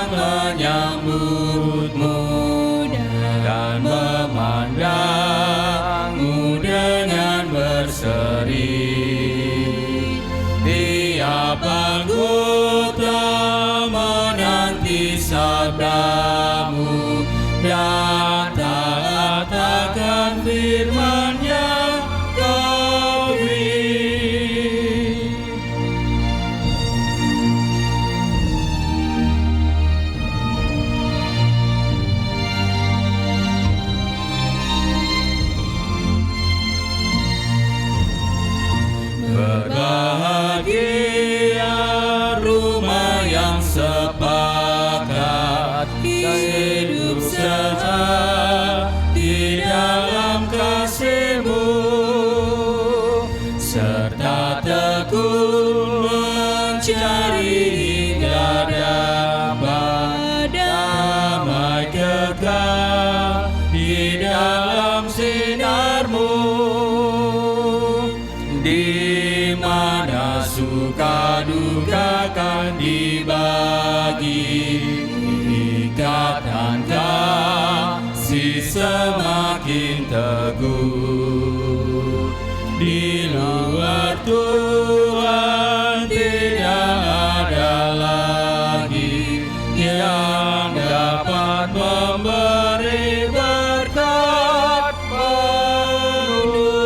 menyambutmu dan memandangmu dengan berseri. Tiap anggota menanti sabdamu dan taat akan firman yang kau beri. Berbahagia rumah yang sepakat hidup sejahtera di dalam kasih-Mu, serta tekun mencari hingga dapat damai kekal di dalam sinar-Mu. Di mana suka duka kan dibagi, ikatan kasih semakin teguh. Di luar Tuhan tidak ada lagi yang dapat memberi berkat penuh.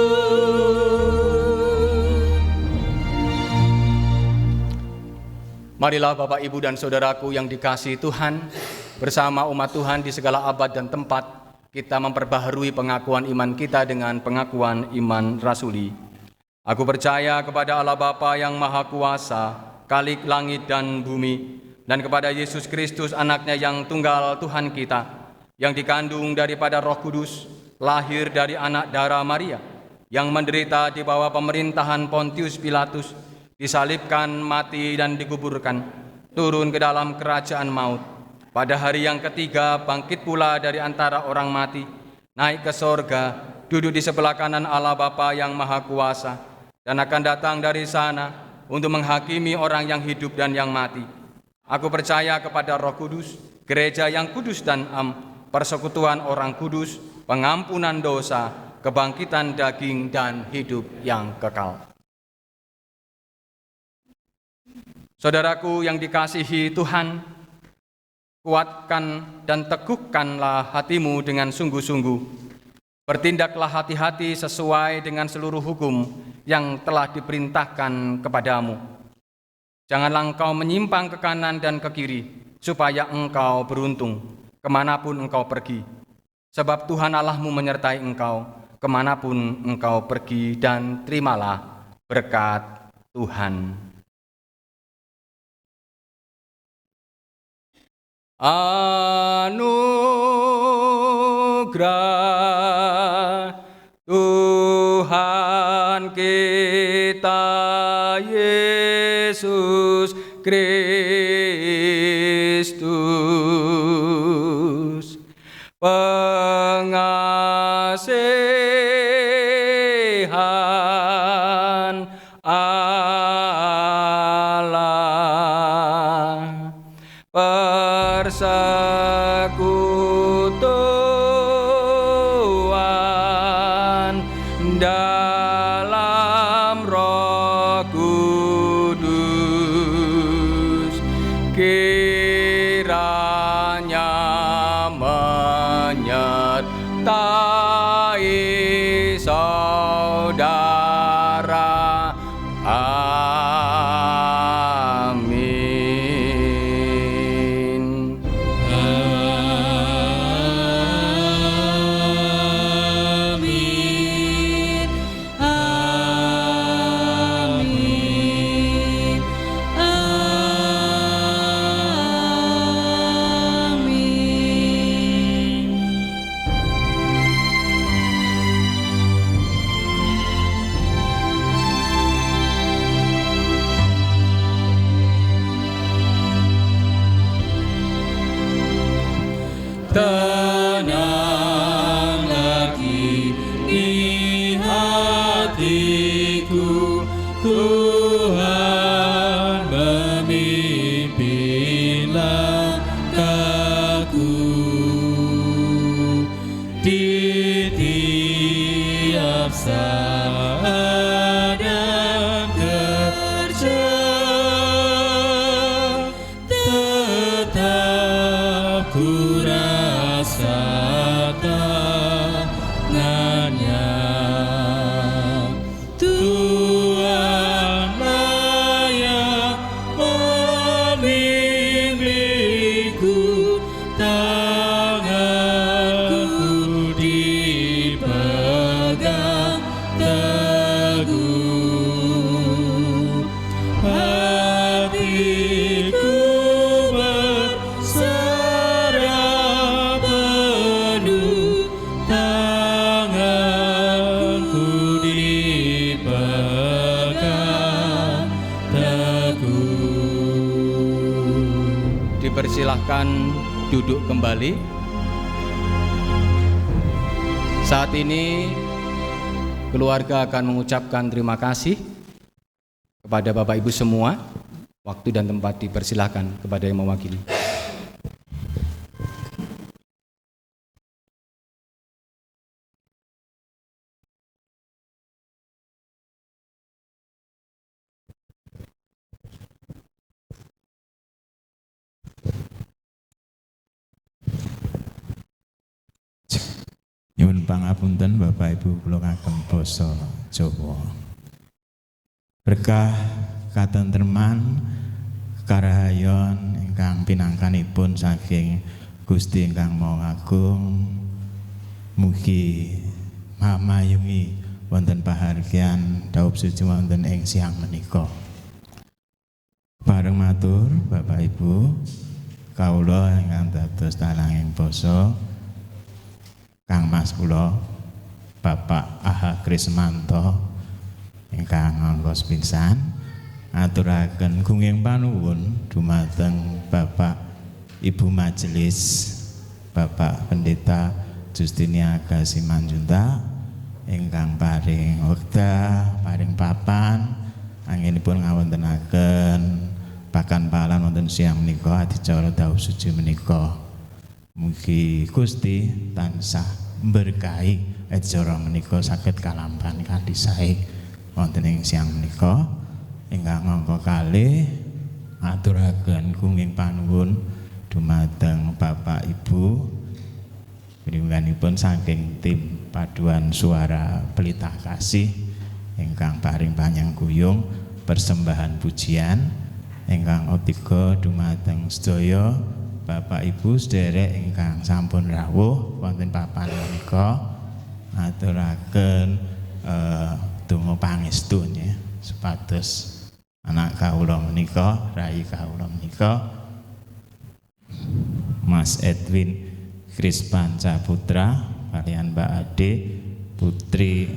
Marilah Bapak, Ibu, dan Saudaraku yang dikasihi Tuhan, bersama umat Tuhan di segala abad dan tempat, kita memperbaharui pengakuan iman kita dengan pengakuan iman rasuli. Aku percaya kepada Allah Bapa yang Maha Kuasa, Khalik langit dan bumi, dan kepada Yesus Kristus, anaknya yang tunggal Tuhan kita, yang dikandung daripada Roh Kudus, lahir dari anak darah Maria, yang menderita di bawah pemerintahan Pontius Pilatus, disalibkan, mati, dan dikuburkan, turun ke dalam kerajaan maut. Pada hari yang ketiga bangkit pula dari antara orang mati, naik ke sorga, duduk di sebelah kanan Allah Bapa yang Maha Kuasa, dan akan datang dari sana untuk menghakimi orang yang hidup dan yang mati. Aku percaya kepada Roh Kudus, gereja yang kudus dan am, persekutuan orang kudus, pengampunan dosa, kebangkitan daging, dan hidup yang kekal. Saudaraku yang dikasihi Tuhan, kuatkan dan teguhkanlah hatimu dengan sungguh-sungguh. Bertindaklah hati-hati sesuai dengan seluruh hukum yang telah diperintahkan kepadamu. Janganlah engkau menyimpang ke kanan dan ke kiri, supaya engkau beruntung kemanapun engkau pergi. Sebab Tuhan Allahmu menyertai engkau kemanapun engkau pergi, dan terimalah berkat Tuhan. Anugerah Tuhan kita Yesus Kristus, pengasihan Allah, persekutuan dalam Roh Kudus, kiranya menyertai usaha dan kerja, tetap ku rasa tangannya. Tuhanlah yang membimbingku, tanganku dipegang teguh, hatiku berserah penuh, tanganku dipegang teguh. Dipersilahkan duduk kembali. Saat ini keluarga akan mengucapkan terima kasih kepada Bapak Ibu semua. Waktu dan tempat dipersilahkan kepada yang mewakili. Nyuwun pangapunten Bapak Ibu kula kagem basa Jawa. Berkah katentreman karahayon ingkang pinangkanipun saking Gusti ingkang Maha Agung mugi mamayungi wonten pahargyan daup suci wonten ing siang menika. Bareng matur Bapak Ibu kawula ingkang dados talanging basa Kang Mas kula Bapak Aha Krismanto ingkang ngantos pisan aturaken gunging panuwun dumateng Bapak Ibu Majelis Bapak Pendeta Justinia Simanjuntak ingkang paring wekdal paring papan anggenipun ngawontenaken pakan palan wonten siang menika adicara daup suci menika. Mugi Gusti tansah berkahi acara menika saged kalampan kanthi sae wonten ing siang menika. Ingkang angka kalih aturaken gunging panuwun dumateng Bapak Ibu panjenenganipun saking tim paduan suara Pelita Kasih ingkang paring panyengkuyung persembahan pujian ingkang utiga dumateng sedaya Bapak Ibu sederek ingkang sampun rawuh wonten papan menika aturaken donga pangestu nggih supados anak kawula menika rayi kawula menika Mas Edwin Krispanca Putra kaliyan Mbak Ade Putri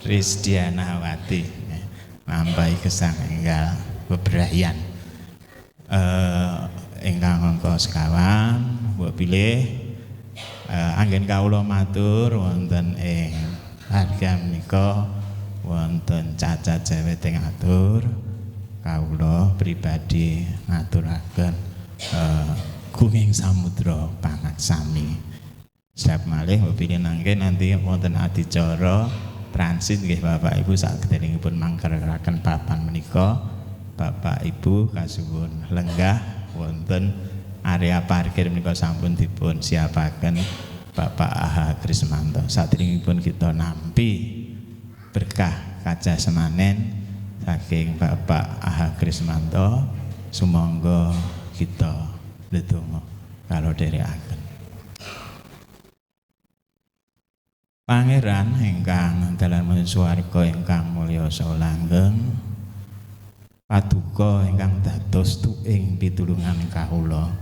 Risdianawati lampahi gesang enggal bebrayan ingkang angka sekawan mbok pilih anggen kawula matur wonten ing harga menika wonten cacat cewek teng atur kawula pribadi ngaturaken gunging samudra pangat sami. Siap malih mbok pilih nangge nanti wonten adicara transit nggih Bapak Ibu sakderengipun mangkaraken papan menika Bapak Ibu kasuwun lenggah wonten area parkir menika sampun dipun siapaken Bapak Aha Krismanto. Saderengipun kita nampi berkah kaca semanen saking Bapak Aha Krismanto, sumangga kita ndedonga karo dherekaken. Pangeran ingkang dalam swarga ingkang mulya saha langgeng paduka ingkang dados tuing pitulungan kawula,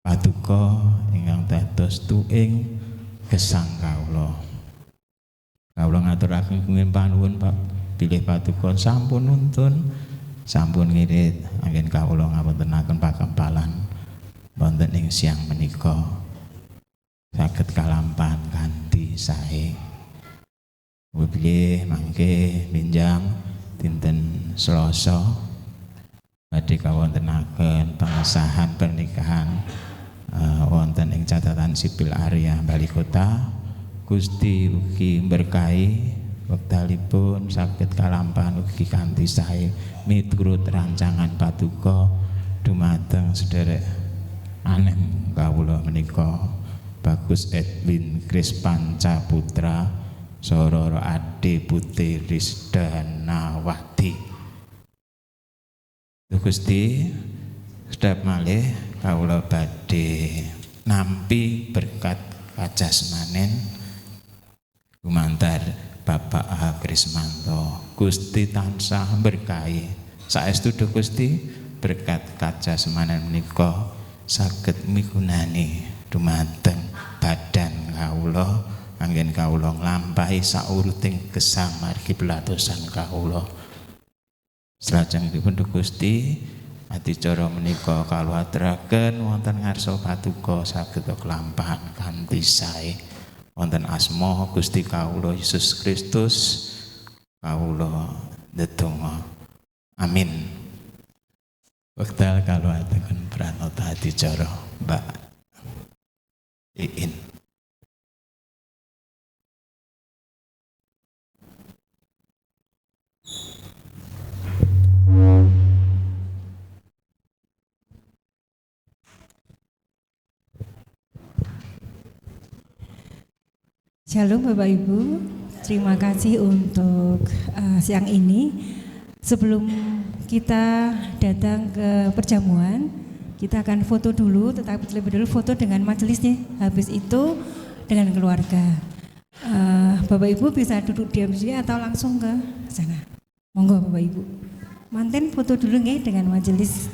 paduka ingkang dados tuing gesang kawula. Kawula ngaturaken gunging panuwun bilih paduka sampun nuntun, sampun ngirit anggen kawula ngawontenaken pakempalan wonten ing siang menika saged kalampahan kanthi sae. Bilih mangke minjang dinten Selasa badhe kawontenaken pengesahan pernikahan wonten ing catatan sipil area Bali Kota Gusti ugi berkahi wektalipun saged kalampahan ugi kanthi sae miturut rancangan paduka dumateng sederek anem kawula menika Bagus Edwin Krispanca Putra Sororo Ade Putri Risdanawati. Gusti sedap malih kawula badhe nampi berkat kajasmanen gumantar Bapak A. Krismanto. Gusti tansah berkahi saestu duh Gusti berkat kajasmanen menika saged migunani dumateng badan kawula anggen kawula nglampahi sauruting gesang margi pelatosan kawula. Salajengipun duh Gusti adicara menika kaluhaturaken wonten ngarsa paduka saged kelampahan kanthi sae wonten asma Gusti kawula Yesus Kristus kawula ndedonga. Amin. Wekdal kaluhataken pranata adicara Mbak Iin. Shalom Bapak Ibu, terima kasih untuk siang ini. Sebelum kita datang ke perjamuan, kita akan foto dulu, tetapi terlebih dahulu foto dengan majelisnya. Habis itu dengan keluarga. Bapak Ibu bisa duduk diam di sini atau langsung ke sana. Monggo Bapak Ibu. Manten foto dulu nggih dengan majelis.